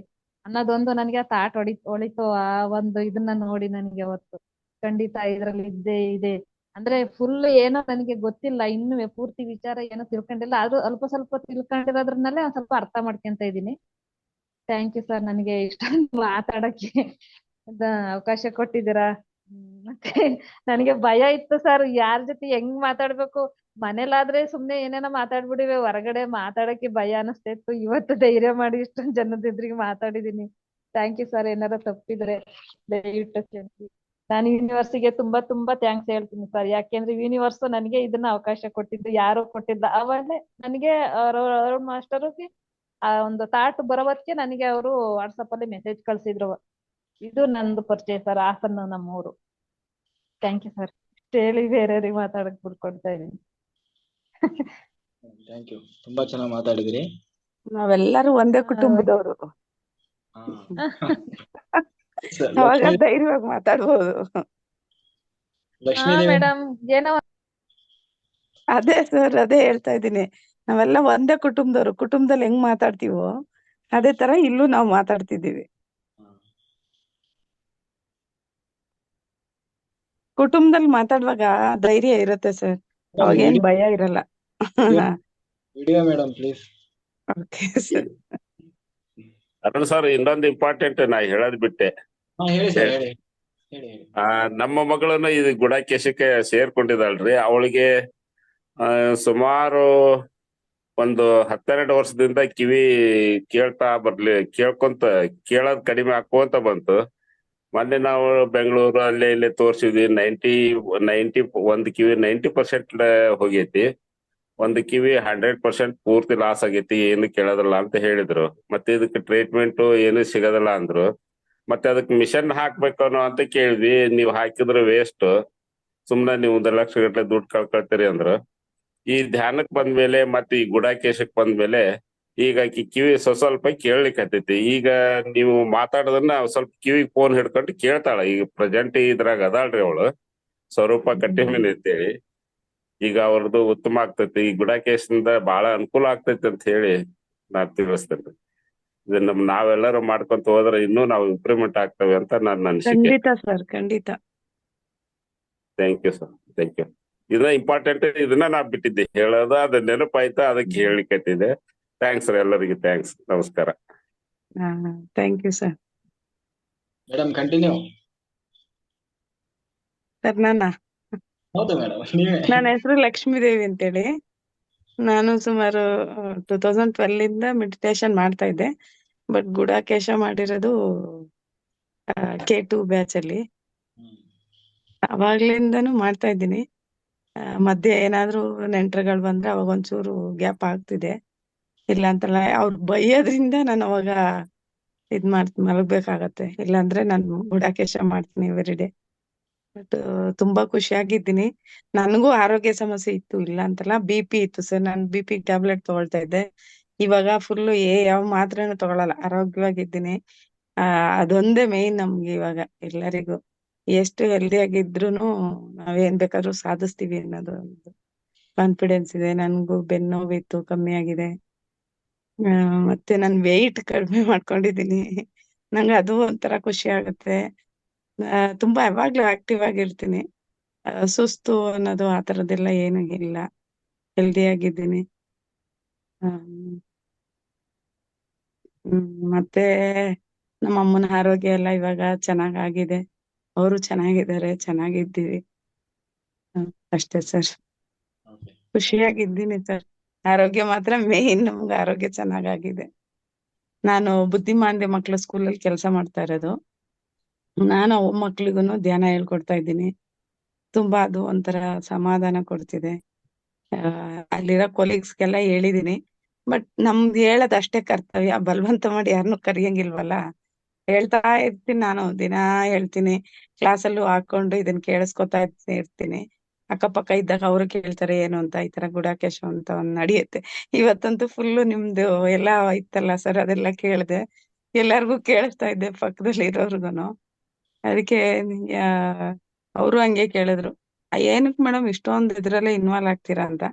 G: ಅನ್ನೋದೊಂದು ನನಗೆ ಆ ತಾಟ್ ಹೊಳಿತು. ಆ ಒಂದು ಇದನ್ನ ನೋಡಿ ನನಗೆ ಅವತ್ತು ಖಂಡಿತ ಇದ್ರಲ್ಲಿ ಇದ್ದೇ ಇದೆ. ಅಂದ್ರೆ ಫುಲ್ ಏನೋ ನನಗೆ ಗೊತ್ತಿಲ್ಲ, ಇನ್ನು ಪೂರ್ತಿ ವಿಚಾರ ಏನೋ ತಿಳ್ಕೊಂಡಿಲ್ಲ. ಅದು ಅಲ್ಪ ಸ್ವಲ್ಪ ತಿಳ್ಕೊಂಡಿರೋದ್ರನ್ನಲ್ಲೇ ಒಂದ್ ಸ್ವಲ್ಪ ಅರ್ಥ ಮಾಡ್ಕೊಂತ ಇದೀನಿ. ಥ್ಯಾಂಕ್ ಯು ಸರ್, ನನಗೆ ಇಷ್ಟೊಂದು ಮಾತಾಡಕ್ಕೆ ಅವಕಾಶ ಕೊಟ್ಟಿದ್ದೀರಾ. ಮತ್ತೆ ನನಗೆ ಭಯ ಇತ್ತು ಸರ್, ಯಾರ್ ಜೊತೆ ಹೆಂಗ್ ಮಾತಾಡ್ಬೇಕು. ಮನೇಲಾದ್ರೆ ಸುಮ್ನೆ ಏನೇನೋ ಮಾತಾಡ್ಬಿಡಿವೆ, ಹೊರಗಡೆ ಮಾತಾಡಕ್ಕೆ ಭಯ ಅನಿಸ್ತಾ ಇತ್ತು. ಇವತ್ತು ಧೈರ್ಯ ಮಾಡಿ ಇಷ್ಟೊಂದ್ ಜನದ ಎದುರಿಗೆ ಮಾತಾಡಿದೀನಿ. Thank you sir. ಏನಾರ ತಪ್ಪಿದ್ರೆ ದಯವಿಟ್ಟು ಕ್ಷಮಿಸಿ. ನಾನು ಯೂನಿವರ್ಸಿಗೆ ತುಂಬಾ ತುಂಬಾ ಥ್ಯಾಂಕ್ಸ್ ಹೇಳ್ತೀನಿ ಸರ್. ಯಾಕೆಂದ್ರೆ ಯೂನಿವರ್ಸ್ ನನಗೆ ಇದನ್ನ ಅವಕಾಶ ಕೊಟ್ಟಿದ್ದು, ಯಾರು ಕೊಟ್ಟಿಲ್ಲ. ಅವಲ್ಲೇ ನನಗೆ ಅರುಣ್ ಮಾಸ್ಟರ್ಗೆ ಆ ಒಂದು ಥಾಟ್ ಬರೋವತ್ಗೆ ನನಗೆ ಅವರು ವಾಟ್ಸಪ್ ಅಲ್ಲಿ ಮೆಸೇಜ್ ಕಳ್ಸಿದ್ರು. ಇದು ನಂದು ಪರಿಚಯ ಸರ್, ಹಾಸನ ನಮ್ಮೂರು. Thank you sir. ಹೇಳಿ ಬೇರೆಯವ್ರಿಗೆ ಮಾತಾಡಕ್ ಬಿಡ್ಕೊಡ್ತಾ ಇದೀನಿ.
B: ಥ್ಯಾಂಕ್ ಯು, ತುಂಬಾ ಚೆನ್ನಾಗಿ ಮಾತಾಡಿದ್ರಿ.
H: ನಾವೆಲ್ಲರೂ ಒಂದೇ ಕುಟುಂಬದವರು,
B: ಹಾ.
H: ಅವಾಗ
B: ಲಕ್ಷ್ಮೀ
H: ಧೈರ್ಯವಾಗಿ ಮಾತಾಡ್ಬೋದು.
B: ಲಕ್ಷ್ಮೀ ದೇವಿ
G: ಮೇಡಮ್ ಏನೋ
H: ಅದೇ ಸರ್, ಅದೇ ಹೇಳ್ತಾ ಇದ್ದೀನಿ. ನಾವೆಲ್ಲ ಒಂದೇ ಕುಟುಂಬದವರು. ಕುಟುಂಬದಲ್ಲಿ ಹೆಂಗ್ ಮಾತಾಡ್ತೀವೋ ಅದೇ ತರ ಇಲ್ಲೂ ನಾವು ಮಾತಾಡ್ತಿದ್ದೀವಿ. ಕುಟುಂಬದಲ್ಲಿ ಮಾತಾಡುವಾಗ ಧೈರ್ಯ ಇರುತ್ತೆ ಸರ್, ಅವಾಗ ಏನ್ ಭಯ ಇರಲ್ಲ.
B: Video madam please.
H: Okay sir.
I: Arun sir, ಇನ್ನೊಂದು ಇಂಪಾರ್ಟೆಂಟ್ ನಾ ಹೇಳೋದ್ ಬಿಟ್ಟೆ.
B: ಹೇಳಿ ಸರ್, ಹೇಳಿ ಹೇಳಿ.
I: ನಮ್ಮ ಮಗಳನ್ನ ಇದು ಗೂಢಕೇಶಕ್ಕೆ ಸೇರ್ಕೊಂಡಿದ್ದಾಳ್ರಿ. ಅವಳಿಗೆ ಸುಮಾರು ಒಂದು 12 ವರ್ಷದಿಂದ ಕಿವಿ ಕೇಳೋದ್ ಕಡಿಮೆ ಆಕೋಂತ ಬಂತು. ಮೊನ್ನೆ ನಾವು ಬೆಂಗಳೂರು ಅಲ್ಲೇ ಇಲ್ಲೇ ತೋರ್ಸಿದ್ವಿ. 90 ಒಂದ್ ಕಿವಿ 90% ಹೋಗೈತಿ, ಒಂದ್ ಕಿವಿ 100% ಪೂರ್ತಿ ಲಾಸ್ ಆಗೈತಿ, ಏನು ಕೇಳೋದಿಲ್ಲ ಅಂತ ಹೇಳಿದ್ರು. ಮತ್ತೆ ಇದಕ್ಕೆ ಟ್ರೀಟ್ಮೆಂಟ್ ಏನು ಸಿಗೋದಿಲ್ಲ ಅಂದ್ರು. ಮತ್ತೆ ಅದಕ್ಕೆ ಮಿಷನ್ ಹಾಕ್ಬೇಕು ಅನ್ನೋ ಅಂತ ಕೇಳಿದ್ವಿ. ನೀವ್ ಹಾಕಿದ್ರೆ ವೇಸ್ಟ್, ಸುಮ್ನೆ ನೀವು 1 ಲಕ್ಷ ಗಟ್ಲೆ ದುಡ್ಡು ಕಳ್ಕೊಳ್ತೀರಿ ಅಂದ್ರು. ಈ ಧ್ಯಾನಕ್ ಬಂದ್ಮೇಲೆ ಮತ್ತೆ ಈ ಗೂಢಕೇಶಕ್ ಬಂದ್ಮೇಲೆ ಈಗ ಕಿವಿ ಸ್ವಲ್ಪ ಕೇಳಲಿಕ್ಕತ್ತೈತಿ. ಈಗ ನೀವು ಮಾತಾಡೋದನ್ನ ಸ್ವಲ್ಪ ಕಿವಿ ಫೋನ್ ಹಿಡ್ಕೊಂಡು ಕೇಳ್ತಾಳ. ಈಗ ಪ್ರೆಸೆಂಟ್ ಇದ್ರಾಗ ಅದಾಳ್ರಿ ಅವಳು, ಸ್ವರೂಪ ಕಟ್ಟಿಮೀನ್ ಅಂತೇಳಿ. ಈಗ ಅವ್ರದ್ದು ಉತ್ತಮ ಆಗ್ತೈತಿ. ಈ ಗೂಢಕೇಶದಿಂದ ಬಹಳ ಅನುಕೂಲ ಆಗ್ತೈತಿ ಅಂತ ಹೇಳಿ ನಾ ತಿಳಿಸ್ತೇನೆ. ಇದನ್ನ ನಾವೆಲ್ಲರೂ ಮಾಡ್ಕೊಂತ ಹೋದ್ರೆ ಇನ್ನೂ ನಾವು ಇಂಪ್ರೂವ್ಮೆಂಟ್ ಆಗ್ತೇವೆ ಅಂತ ನನ್ನ ಅನಿಸಿಕೆ.
H: ಖಂಡಿತ ಸರ್, ಖಂಡಿತ.
I: Thank you sir, thank you. ಇದನ್ನ ಇಂಪಾರ್ಟೆಂಟ್, ಇದನ್ನ ನಾ ಬಿಟ್ಟಿದ್ದೆ ಹೇಳೋದು, ಅದ ನೆನಪಾಯ್ತಾ, ಅದಕ್ಕೆ ಹೇಳಿಕತ್ತಿದ್ದೆ. ಥ್ಯಾಂಕ್ಸ್ ಸರ್, ಎಲ್ಲರಿಗೆ ಥ್ಯಾಂಕ್ಸ್. ನಮಸ್ಕಾರ.
H: Thank you sir.
B: Madam continue.
H: Sir
B: ಹೌದು ಮೇಡಮ್, ನೀವೇ.
H: ನನ್ನ ಹೆಸರು ಲಕ್ಷ್ಮೀದೇವಿ ಅಂತೇಳಿ. ನಾನು ಸುಮಾರು 2012 ಇಂದ ಮೆಡಿಟೇಷನ್ ಮಾಡ್ತಾ ಇದ್ದೆ. ಬಟ್ ಗೂಢಕೇಶ ಮಾಡಿರೋದು K2 ಬ್ಯಾಚ್ ಅಲ್ಲಿ. ಅವಾಗ್ಲಿಂದನೂ ಮಾಡ್ತಾ ಇದ್ದೀನಿ. ಮಧ್ಯೆ ಏನಾದ್ರೂ ನೆಂಟರುಗಳು ಬಂದ್ರೆ ಅವಾಗ ಒಂಚೂರು ಗ್ಯಾಪ್ ಆಗ್ತಿದೆ. ಇಲ್ಲ ಅಂತಲ್ಲ, ಅವ್ರು ಬೈಯೋದ್ರಿಂದ ನಾನು ಅವಾಗ ಮಲಗ್ಬೇಕಾಗತ್ತೆ. ಇಲ್ಲಾಂದ್ರೆ ನಾನು ಗುಡಾಕೇಶ ಮಾಡ್ತೀನಿ ಎವ್ರಿ ಡೇ. ಬಟ್ ತುಂಬಾ ಖುಷಿಯಾಗಿದ್ದೀನಿ. ನನಗೂ ಆರೋಗ್ಯ ಸಮಸ್ಯೆ ಇತ್ತು, ಇಲ್ಲ ಅಂತಲ್ಲ. BP ಇತ್ತು ಸರ್, ನಾನು BP ಟ್ಯಾಬ್ಲೆಟ್ ತಗೊಳ್ತಾ ಇದ್ದೆ. ಇವಾಗ ಫುಲ್ ಯಾವ ಮಾತ್ರೆನೂ ತಗೊಳಲ್ಲ, ಆರೋಗ್ಯವಾಗಿದ್ದೀನಿ. ಅದೊಂದೇ ಮೇನ್ ನಮ್ಗೆ ಇವಾಗ ಎಲ್ಲರಿಗೂ. ಎಷ್ಟು ಹೆಲ್ದಿ ಆಗಿದ್ರೂನು ನಾವೇನ್ ಬೇಕಾದ್ರೂ ಸಾಧಿಸ್ತೀವಿ ಅನ್ನೋದು ಒಂದು ಕಾನ್ಫಿಡೆನ್ಸ್ ಇದೆ. ನನ್ಗೂ ಬೆನ್ನು ನೋವಿತ್ತು, ಕಮ್ಮಿ ಆಗಿದೆ. ಮತ್ತೆ ನನ್ ವೆಯ್ಟ್ ಕಡಿಮೆ ಮಾಡ್ಕೊಂಡಿದೀನಿ. ನಂಗೆ ಅದು ಒಂಥರ ಖುಷಿ ಆಗುತ್ತೆ. ತುಂಬಾ ಯಾವಾಗ್ಲೂ ಆಕ್ಟಿವ್ ಆಗಿರ್ತೀನಿ. ಸುಸ್ತು ಅನ್ನೋದು ಆ ತರದ್ದೆಲ್ಲ ಏನೂ ಇಲ್ಲ. ಹೆಲ್ದಿ ಆಗಿದ್ದೀನಿ. ಮತ್ತೆ ನಮ್ಮ ಅಮ್ಮನ ಆರೋಗ್ಯ ಎಲ್ಲ ಇವಾಗ ಚೆನ್ನಾಗಾಗಿದೆ. ಅವರು ಚೆನ್ನಾಗಿದ್ದಾರೆ, ಚೆನ್ನಾಗಿದ್ದೀವಿ. ಅಷ್ಟೇ ಸರ್.
B: ಓಕೆ.
H: ಖುಷಿಯಾಗಿದ್ದೀನಿ ಸರ್. ಆರೋಗ್ಯ ಮಾತ್ರ ಮೇನ್, ನಮ್ಗೆ ಆರೋಗ್ಯ ಚೆನ್ನಾಗಾಗಿದೆ. ನಾನು ಬುದ್ಧಿಮಾಂದ್ಯ ಮಕ್ಳ ಸ್ಕೂಲಲ್ಲಿ ಕೆಲಸ ಮಾಡ್ತಾ ಇರೋದು. ನಾನು ಅವ್ ಮಕ್ಳಿಗೂನು ಧ್ಯಾನ ಹೇಳ್ಕೊಡ್ತಾ ಇದ್ದೀನಿ. ತುಂಬಾ ಅದು ಒಂಥರ ಸಮಾಧಾನ ಕೊಡ್ತಿದೆ. ಅಲ್ಲಿರೋ ಕೊಲೀಗ್ಸ್ಗೆಲ್ಲ ಹೇಳಿದೀನಿ. ಬಟ್ ನಮ್ದು ಹೇಳೋದ್ ಅಷ್ಟೇ ಕರ್ತವ್ಯ, ಬಲವಂತ ಮಾಡಿ ಯಾರನ್ನೂ ಕರಿಯಂಗಿಲ್ವಲ್ಲ. ಹೇಳ್ತಾ ಇರ್ತೀನಿ, ನಾನು ದಿನಾ ಹೇಳ್ತೀನಿ. ಕ್ಲಾಸಲ್ಲೂ ಹಾಕೊಂಡು ಇದನ್ನ ಕೇಳಿಸ್ಕೊತಾ ಇರ್ತೀನಿ. ಅಕ್ಕಪಕ್ಕ ಇದ್ದಾಗ ಅವರು ಕೇಳ್ತಾರೆ ಏನು ಅಂತ. ಈ ತರ ಗುಡಾಕೇಶ ಅಂತ ಒಂದ್ ನಡೆಯುತ್ತೆ. ಇವತ್ತಂತೂ ಫುಲ್ಲು ನಿಮ್ದು ಎಲ್ಲ ಇತ್ತಲ್ಲ ಸರ್, ಅದೆಲ್ಲ ಕೇಳ್ದೆ. ಎಲ್ಲಾರ್ಗು ಕೇಳಿಸ್ತಾ ಇದ್ದೆ, ಪಕ್ಕದಲ್ಲಿ ಇರೋರ್ಗುನು. ಅದಕ್ಕೆ ಅವರು ಹಂಗೆ ಕೇಳಿದ್ರು, ಏನಕ್ ಮೇಡಮ್ ಇಷ್ಟೊಂದು ಇದ್ರಲ್ಲೇ ಇನ್ವಾಲ್ವ್ ಆಗ್ತೀರಾ ಅಂತ.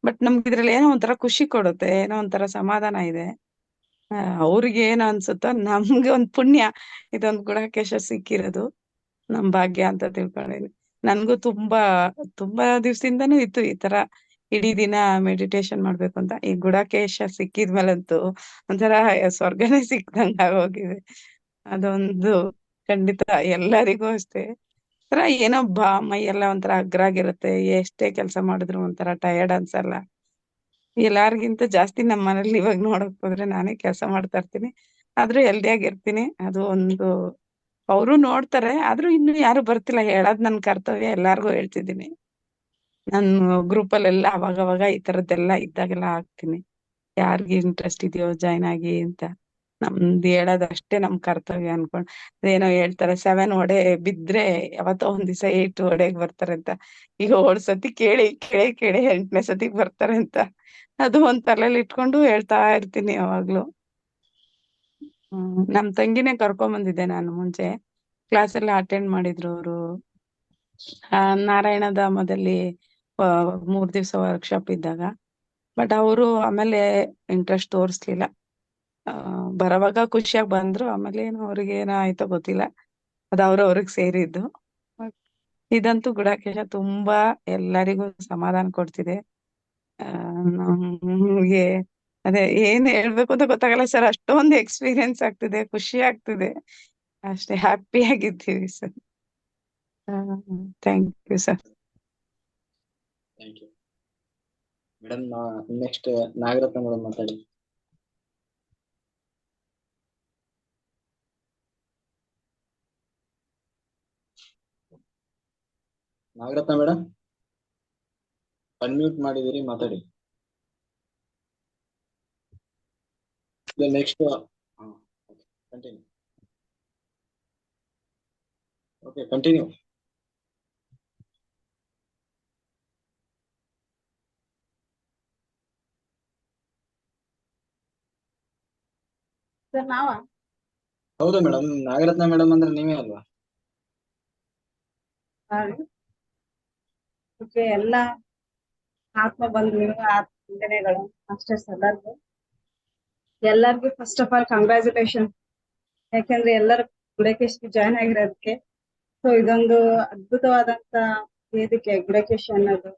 H: ಬಟ್ ನಮ್ಗೆ ಇದ್ರಲ್ಲಿ ಏನೋ ಒಂಥರ ಖುಷಿ ಕೊಡುತ್ತೆ, ಏನೋ ಒಂಥರ ಸಮಾಧಾನ ಇದೆ. ಅವ್ರಿಗೆ ಏನು ಅನ್ಸುತ್ತೋ, ನಮ್ಗೆ ಒಂದ್ ಪುಣ್ಯ ಇದೊಂದು ಗುಡಾಕೇಶ ಸಿಕ್ಕಿರೋದು ನಮ್ ಭಾಗ್ಯ ಅಂತ ತಿಳ್ಕೊಂಡಿನಿ. ನನ್ಗೂ ತುಂಬಾ ತುಂಬಾ ದಿವ್ಸದಿಂದನೂ ಇತ್ತು ಈ ತರ ಇಡೀ ದಿನ ಮೆಡಿಟೇಷನ್ ಮಾಡ್ಬೇಕು ಅಂತ. ಈ ಗುಡಾಕೇಶ ಸಿಕ್ಕಿದ್ಮೇಲಂತೂ ಒಂಥರ ಸ್ವರ್ಗನೇ ಸಿಕ್ದಂಗ ಆಗೋಗಿದೆ. ಅದೊಂದು ಖಂಡಿತ ಎಲ್ಲರಿಗೂ ಅಷ್ಟೇ. ಒಂಥರ ಏನೋ ಮೈ ಎಲ್ಲ ಒಂಥರ ಹಗ್ರಾಗಿರುತ್ತೆ. ಎಷ್ಟೇ ಕೆಲಸ ಮಾಡಿದ್ರು ಒಂಥರ ಟಯರ್ಡ್ ಅನ್ಸಲ್ಲ. ಎಲ್ಲಾರ್ಗಿಂತ ಜಾಸ್ತಿ ನಮ್ಮ ಮನೇಲಿ ಇವಾಗ ನೋಡಕ್ ಹೋದ್ರೆ ನಾನೇ ಕೆಲಸ ಮಾಡ್ತಾ ಇರ್ತೀನಿ, ಆದ್ರೂ ಹೆಲ್ದಿ ಆಗಿರ್ತೀನಿ. ಅದು ಒಂದು ಅವರು ನೋಡ್ತಾರೆ, ಆದ್ರೂ ಇನ್ನು ಯಾರು ಬರ್ತಿಲ್ಲ. ಹೇಳೋದ್ ನನ್ ಕರ್ತವ್ಯ, ಎಲ್ಲಾರ್ಗು ಹೇಳ್ತಿದ್ದೀನಿ. ನಾನು ಗ್ರೂಪಲ್ಲೆಲ್ಲ ಅವಾಗವಾಗ ಈ ತರದ್ದೆಲ್ಲ ಇದ್ದಾಗೆಲ್ಲ ಹಾಕ್ತೀನಿ, ಯಾರಿಗ್ ಇಂಟ್ರೆಸ್ಟ್ ಇದೆಯೋ ಜಾಯ್ನ್ ಆಗಿ ಅಂತ. ನಮ್ದು ಹೇಳೋದ್ ಅಷ್ಟೇ ನಮ್ ಕರ್ತವ್ಯ ಅನ್ಕೊಂಡ್. ಅದೇನೋ ಹೇಳ್ತಾರೆ, 7 ಹೊಡೆ ಬಿದ್ರೆ ಯಾವತ್ತೋ ಒಂದ್ ದಿವಸ 8 ಹೊಡೆಗ್ ಬರ್ತಾರೆ ಅಂತ. ಈಗ 7 ಸತಿ ಕೇಳಿ ಕೇಳಿ ಕೇಳಿ 8ನೇ ಸತಿಗ್ ಬರ್ತಾರೆ ಅಂತ. ಅದು ಒಂದ್ ತಲೆಯಲ್ಲಿ ಇಟ್ಕೊಂಡು ಹೇಳ್ತಾ ಇರ್ತೀನಿ ಯಾವಾಗ್ಲೂ. ನಮ್ ತಂಗಿನೇ ಕರ್ಕೊಂಡ್ ಬಂದಿದ್ದೆ ನಾನು ಮುಂಚೆ. ಕ್ಲಾಸ್ ಎಲ್ಲ ಅಟೆಂಡ್ ಮಾಡಿದ್ರು ಅವರು. ನಾರಾಯಣಧಾಮದಲ್ಲಿ 3 ದಿವಸ ವರ್ಕ್ಶಾಪ್ ಇದ್ದಾಗ. ಬಟ್ ಅವರು ಆಮೇಲೆ ಇಂಟ್ರೆಸ್ಟ್ ತೋರಿಸ್ಲಿಲ್ಲ. ಬರೋವಾಗ ಖುಷಿಯಾಗಿ ಬಂದ್ರು, ಆಮೇಲೆ ಏನೋ ಅವ್ರಿಗೆ ಏನೋ ಆಯ್ತೋ ಗೊತ್ತಿಲ್ಲ, ಅದು ಅವ್ರಿಗೆ ಸೇರಿದ್ದು. ಇದಂತೂ ಗುಡಾಕೇಶ ತುಂಬಾ ಎಲ್ಲರಿಗೂ ಸಮಾಧಾನ ಕೊಡ್ತಿದೆ. ನಮ್ಗೆ ಅದೇ ಏನ್ ಹೇಳ್ಬೇಕು ಅಂತ ಗೊತ್ತಾಗಲ್ಲ ಸರ್, ಅಷ್ಟೊಂದು ಎಕ್ಸ್ಪೀರಿಯನ್ಸ್ ಆಗ್ತಿದೆ, ಖುಷಿ ಆಗ್ತಿದೆ. ಅಷ್ಟೇ ಹ್ಯಾಪಿ ಆಗಿದ್ದೀವಿ ಸರ್. Thank you sir.
B: Thank you madam. Next Nagaratna madam ಮಾತಾಡಿ. ನಾಗರತ್ನ ಮೇಡಮ್, ಅನ್ಮ್ಯೂಟ್ ಮಾಡಿದಿರಿ, ಮಾತಾಡಿ. Next continue. Okay, continue.
J: Sir ನಾವ
B: ಹೌದು ಮೇಡಮ್, ನಾಗರತ್ನ ಮೇಡಮ್ ಅಂದ್ರೆ ನೀವೇ ಅಲ್ವಾ?
J: ಓಕೆ, ಎಲ್ಲ ಆತ್ಮ ಬಂಧುಗಳು, ವಂದನೆಗಳು ಮಾಸ್ಟರ್ಸ್ ಎಲ್ಲರಿಗೂ ಫಸ್ಟ್ ಆಫ್ ಆಲ್ ಕಂಗ್ರಾಚುಲೇಷನ್. ಯಾಕಂದ್ರೆ ಎಲ್ಲರೂ ಗುಡಕೇಶ್ಗೆ ಜಾಯ್ನ್ ಆಗಿರೋದಕ್ಕೆ. ಸೊ ಇದೊಂದು ಅದ್ಭುತವಾದಂತ ವೇದಿಕೆ ಗುಡಕೇಶ ಅನ್ನೋದು.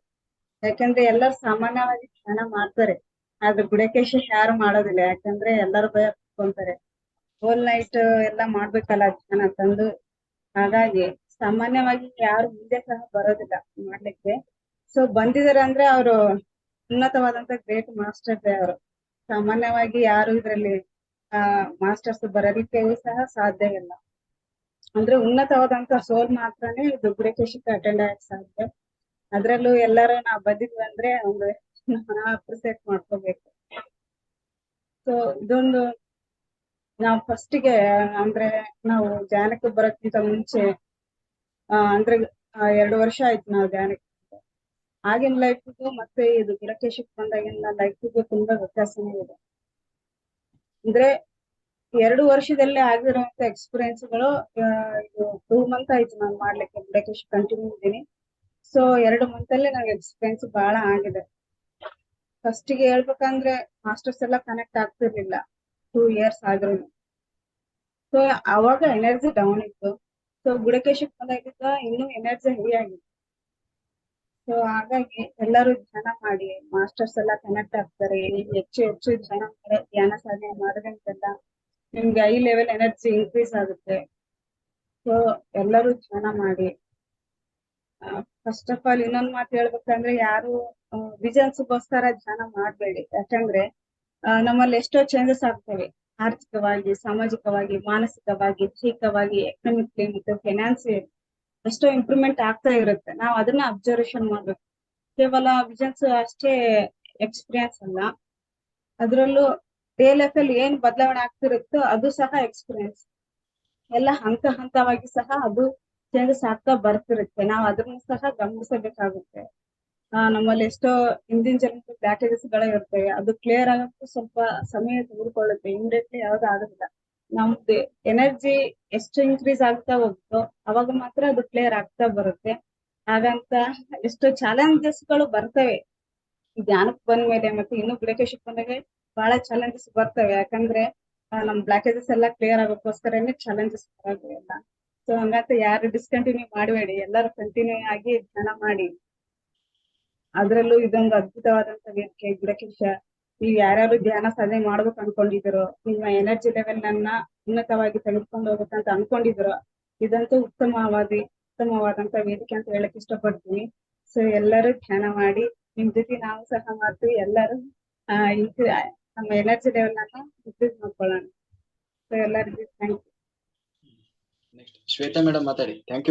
J: ಯಾಕಂದ್ರೆ ಎಲ್ಲರೂ ಸಾಮಾನ್ಯವಾಗಿ ಧ್ಯಾನ ಮಾಡ್ತಾರೆ, ಆದ್ರೆ ಗುಡಕೇಶ ಯಾರು ಮಾಡೋದಿಲ್ಲ. ಯಾಕಂದ್ರೆ ಎಲ್ಲರೂ ಭಯ ಪಡ್ಕೊಂತಾರೆ, ಹೋಲ್ ನೈಟ್ ಎಲ್ಲ ಮಾಡ್ಬೇಕಲ್ಲ ಧ್ಯಾನ ತಂದು. ಹಾಗಾಗಿ ಸಾಮಾನ್ಯವಾಗಿ ಯಾರು ಮುಂದೆ ಸಹ ಬರೋದಿಲ್ಲ ಮಾಡ್ಲಿಕ್ಕೆ. ಸೊ ಬಂದಿದ್ದಾರೆ ಅಂದ್ರೆ ಅವರು ಉನ್ನತವಾದಂತ ಗ್ರೇಟ್ ಮಾಸ್ಟರ್ಸ್ ಅವರು. ಸಾಮಾನ್ಯವಾಗಿ ಯಾರು ಇದರಲ್ಲಿ ಮಾಸ್ಟರ್ಸ್ ಬರೋದಕ್ಕೆ ಸಹ ಸಾಧ್ಯ ಇಲ್ಲ. ಅಂದ್ರೆ ಉನ್ನತವಾದಂತ ಸೋಲ್ ಮಾತ್ರನೇ ಇದು ಗುಡಕೇಶಕ್ಕೆ ಅಟೆಂಡ್ ಆಗಕ್ಕೆ ಸಾಧ್ಯ. ಅದ್ರಲ್ಲೂ ಎಲ್ಲರೂ ನಾವು ಬಂದಿದ್ವಿ ಅಂದ್ರೆ ಒಂದು ಅಪ್ರಿಸಿಯೇಟ್ ಮಾಡ್ಕೋಬೇಕು. ಸೊ ಇದೊಂದು ನಾವು ಫಸ್ಟಿಗೆ ಅಂದ್ರೆ ನಾವು ಧ್ಯಾನಕ್ಕೆ ಬರೋಕ್ಕಿಂತ ಮುಂಚೆ ಅಂದ್ರೆ 2 ವರ್ಷ ಆಯ್ತು ನಾವು ಧ್ಯಾನಕ್ಕೆ. ಆಗಿನ ಲೈಫಿಗೂ ಮತ್ತೆ ಇದು ಗುಡಕೇಶಕ್ಕೆ ಬಂದಾಗಿನ ಲೈಫಿಗೂ ತುಂಬಾ ವ್ಯತ್ಯಾಸನೇ ಇದೆ. ಅಂದ್ರೆ 2 ವರ್ಷದಲ್ಲಿ ಆಗಿರುವಂತ ಎಕ್ಸ್ಪೀರಿಯನ್ಸ್ಗಳು ಇದು 2 ಮಂತ್ ಆಯ್ತು ನಾನು ಮಾಡ್ಲಿಕ್ಕೆ ಗುಡಕೇಶ್ ಕಂಟಿನ್ಯೂ ಇದ್ದೀನಿ. ಸೊ 2 ಮಂತ್ ಅಲ್ಲಿ ನಂಗೆ ಎಕ್ಸ್ಪೀರಿಯನ್ಸ್ ಬಹಳ ಆಗಿದೆ. ಫಸ್ಟಿಗೆ ಹೇಳ್ಬೇಕಂದ್ರೆ ಮಾಸ್ಟರ್ಸ್ ಎಲ್ಲ ಕನೆಕ್ಟ್ ಆಗ್ತಿರ್ಲಿಲ್ಲ 2 ಇಯರ್ಸ್ ಆದ್ರೂ. ಸೊ ಅವಾಗ ಎನರ್ಜಿ ಡೌನ್ ಇತ್ತು. ಸೊ ಗುಡಕೇಶಕ್ಕೆ ಬಂದಾಗಿದ್ದ ಇನ್ನೂ ಎನರ್ಜಿ ಹೈ ಆಗಿದೆ. ಸೊ ಹಾಗಾಗಿ ಎಲ್ಲರೂ ಧ್ಯಾನ ಮಾಡಿ ಮಾಸ್ಟರ್ಸ್ ಎಲ್ಲ ಕನೆಕ್ಟ್ ಆಗ್ತಾರೆ. ಹೆಚ್ಚು ಹೆಚ್ಚು ಧ್ಯಾನ ಸಾಧನೆ ಮಾಡೋದ್ರಿಂದೆಲ್ಲ ನಿಮ್ಗೆ ಹೈ ಲೆವೆಲ್ ಎನರ್ಜಿ ಇನ್ಕ್ರೀಸ್ ಆಗುತ್ತೆ. ಸೊ ಎಲ್ಲರೂ ಧ್ಯಾನ ಮಾಡಿ. ಫಸ್ಟ್ ಆಫ್ ಆಲ್ ಇನ್ನೊಂದ್ ಮಾತು ಹೇಳ್ಬೇಕಂದ್ರೆ ಯಾರು ವಿಜನ್ಸ್ಗೋಸ್ಕರ ಧ್ಯಾನ ಮಾಡ್ಬೇಡಿ. ಯಾಕಂದ್ರೆ ನಮ್ಮಲ್ಲಿ ಎಷ್ಟೋ ಚೇಂಜಸ್ ಆಗ್ತವೆ, ಆರ್ಥಿಕವಾಗಿ, ಸಾಮಾಜಿಕವಾಗಿ, ಮಾನಸಿಕವಾಗಿ, ದೈಹಿಕವಾಗಿ, ಎಕನಾಮಿಕ್ಲಿ ಮತ್ತು ಫೈನಾನ್ಸಿಯಲ್ ಎಷ್ಟೋ ಇಂಪ್ರೂವ್ಮೆಂಟ್ ಆಗ್ತಾ ಇರುತ್ತೆ. ನಾವು ಅದನ್ನ ಅಬ್ಸರ್ವೇಷನ್ ಮಾಡ್ಬೇಕು. ಕೇವಲ ವಿಷನ್ಸ್ ಅಷ್ಟೇ ಎಕ್ಸ್ಪೀರಿಯನ್ಸ್ ಅಲ್ಲ, ಅದ್ರಲ್ಲೂ ಡೇ ಲೈಫ್ ಅಲ್ಲಿ ಏನ್ ಬದಲಾವಣೆ ಆಗ್ತಿರುತ್ತೋ ಅದು ಸಹ ಎಕ್ಸ್ಪೀರಿಯನ್ಸ್. ಎಲ್ಲ ಹಂತ ಹಂತವಾಗಿ ಸಹ ಅದು ಚೇಂಜಸ್ ಆಗ್ತಾ ಬರ್ತಿರುತ್ತೆ. ನಾವು ಅದನ್ನು ಸಹ ಗಮನಿಸಬೇಕಾಗುತ್ತೆ. ನಮ್ಮಲ್ಲಿ ಎಷ್ಟೋ ಹಿಂದಿನ ಜನ್ಮದ ಬ್ಲಾಕೇಜಸ್ ಗಳೇ ಇರ್ತವೆ. ಅದು ಕ್ಲಿಯರ್ ಆಗಕ್ಕೂ ಸ್ವಲ್ಪ ಸಮಯ ತೆಗೆದುಕೊಳ್ಳುತ್ತೆ. ಇಮಿಡಿಯೇಟ್ಲಿ ಯಾವ್ದು ಆಗೋದಿಲ್ಲ. ನಮ್ದು ಎನರ್ಜಿ ಎಷ್ಟು ಇನ್ಕ್ರೀಸ್ ಆಗ್ತಾ ಹೋಗುತ್ತೋ ಅವಾಗ ಮಾತ್ರ ಅದು ಕ್ಲಿಯರ್ ಆಗ್ತಾ ಬರುತ್ತೆ. ಹಾಗಂತ ಎಷ್ಟೋ ಚಾಲೆಂಜಸ್ ಗಳು ಬರ್ತವೆ ಧ್ಯಾನಕ್ಕೆ ಬಂದ್ಮೇಲೆ. ಮತ್ತೆ ಇನ್ನು ಗುಡಕೇಶಕ್ಕೆ ಬಂದಾಗ ಬಹಳ ಚಾಲೆಂಜಸ್ ಬರ್ತವೆ. ಯಾಕಂದ್ರೆ ನಮ್ ಬ್ಲಾಕೇಜಸ್ ಎಲ್ಲ ಕ್ಲಿಯರ್ ಆಗೋಕ್ಕೋಸ್ಕರನೇ ಚಾಲೆಂಜಸ್ ಬರೋದು ಎಲ್ಲ. ಸೊ ಹಂಗಂತ ಯಾರು ಡಿಸ್ಕಂಟಿನ್ಯೂ ಮಾಡಬೇಡಿ, ಎಲ್ಲರೂ ಕಂಟಿನ್ಯೂ ಆಗಿ ಧ್ಯಾನ ಮಾಡಿ. ಅದ್ರಲ್ಲೂ ಇದೊಂದು ಅದ್ಭುತವಾದಂತ ವೇದಿಕೆ ಗುಡಕೇಶ. ನೀವು ಯಾರ್ಯಾರು ಧ್ಯಾನ ಸಾಧನೆ ಮಾಡ್ಬೇಕು ಅನ್ಕೊಂಡಿದಿರೋ, ನಿಮ್ಮ ಎನರ್ಜಿ ಲೆವೆಲ್ ನನ್ನ ಉನ್ನತವಾಗಿ ತೆಗೆದುಕೊಂಡು ಹೋಗ್ಬೇಕಂತ ಅನ್ಕೊಂಡಿದಿರೋ, ಇದಂತೂ ಉತ್ತಮವಾದಂತ ವೇದಿಕೆ ಅಂತ ಹೇಳಕ್ ಇಷ್ಟಪಡ್ತೀನಿ. ಸೊ ಎಲ್ಲರೂ ಧ್ಯಾನ ಮಾಡಿ. ನಿಮ್ ಜೊತೆ ನಾವು ಸಹ ಮಾಡ್ತೀವಿ. ಎಲ್ಲರೂ ನಮ್ಮ ಎನರ್ಜಿ ಲೆವೆಲ್ ಅನ್ನ ಇನ್ಕ್ರೀಸ್ ಮಾಡ್ಕೊಳ್ಳೋಣ. ಸೊ ಎಲ್ಲರಿಗೂ thank you.
B: Next Shweta madam ಮಾತಾಡಿ. Thank you.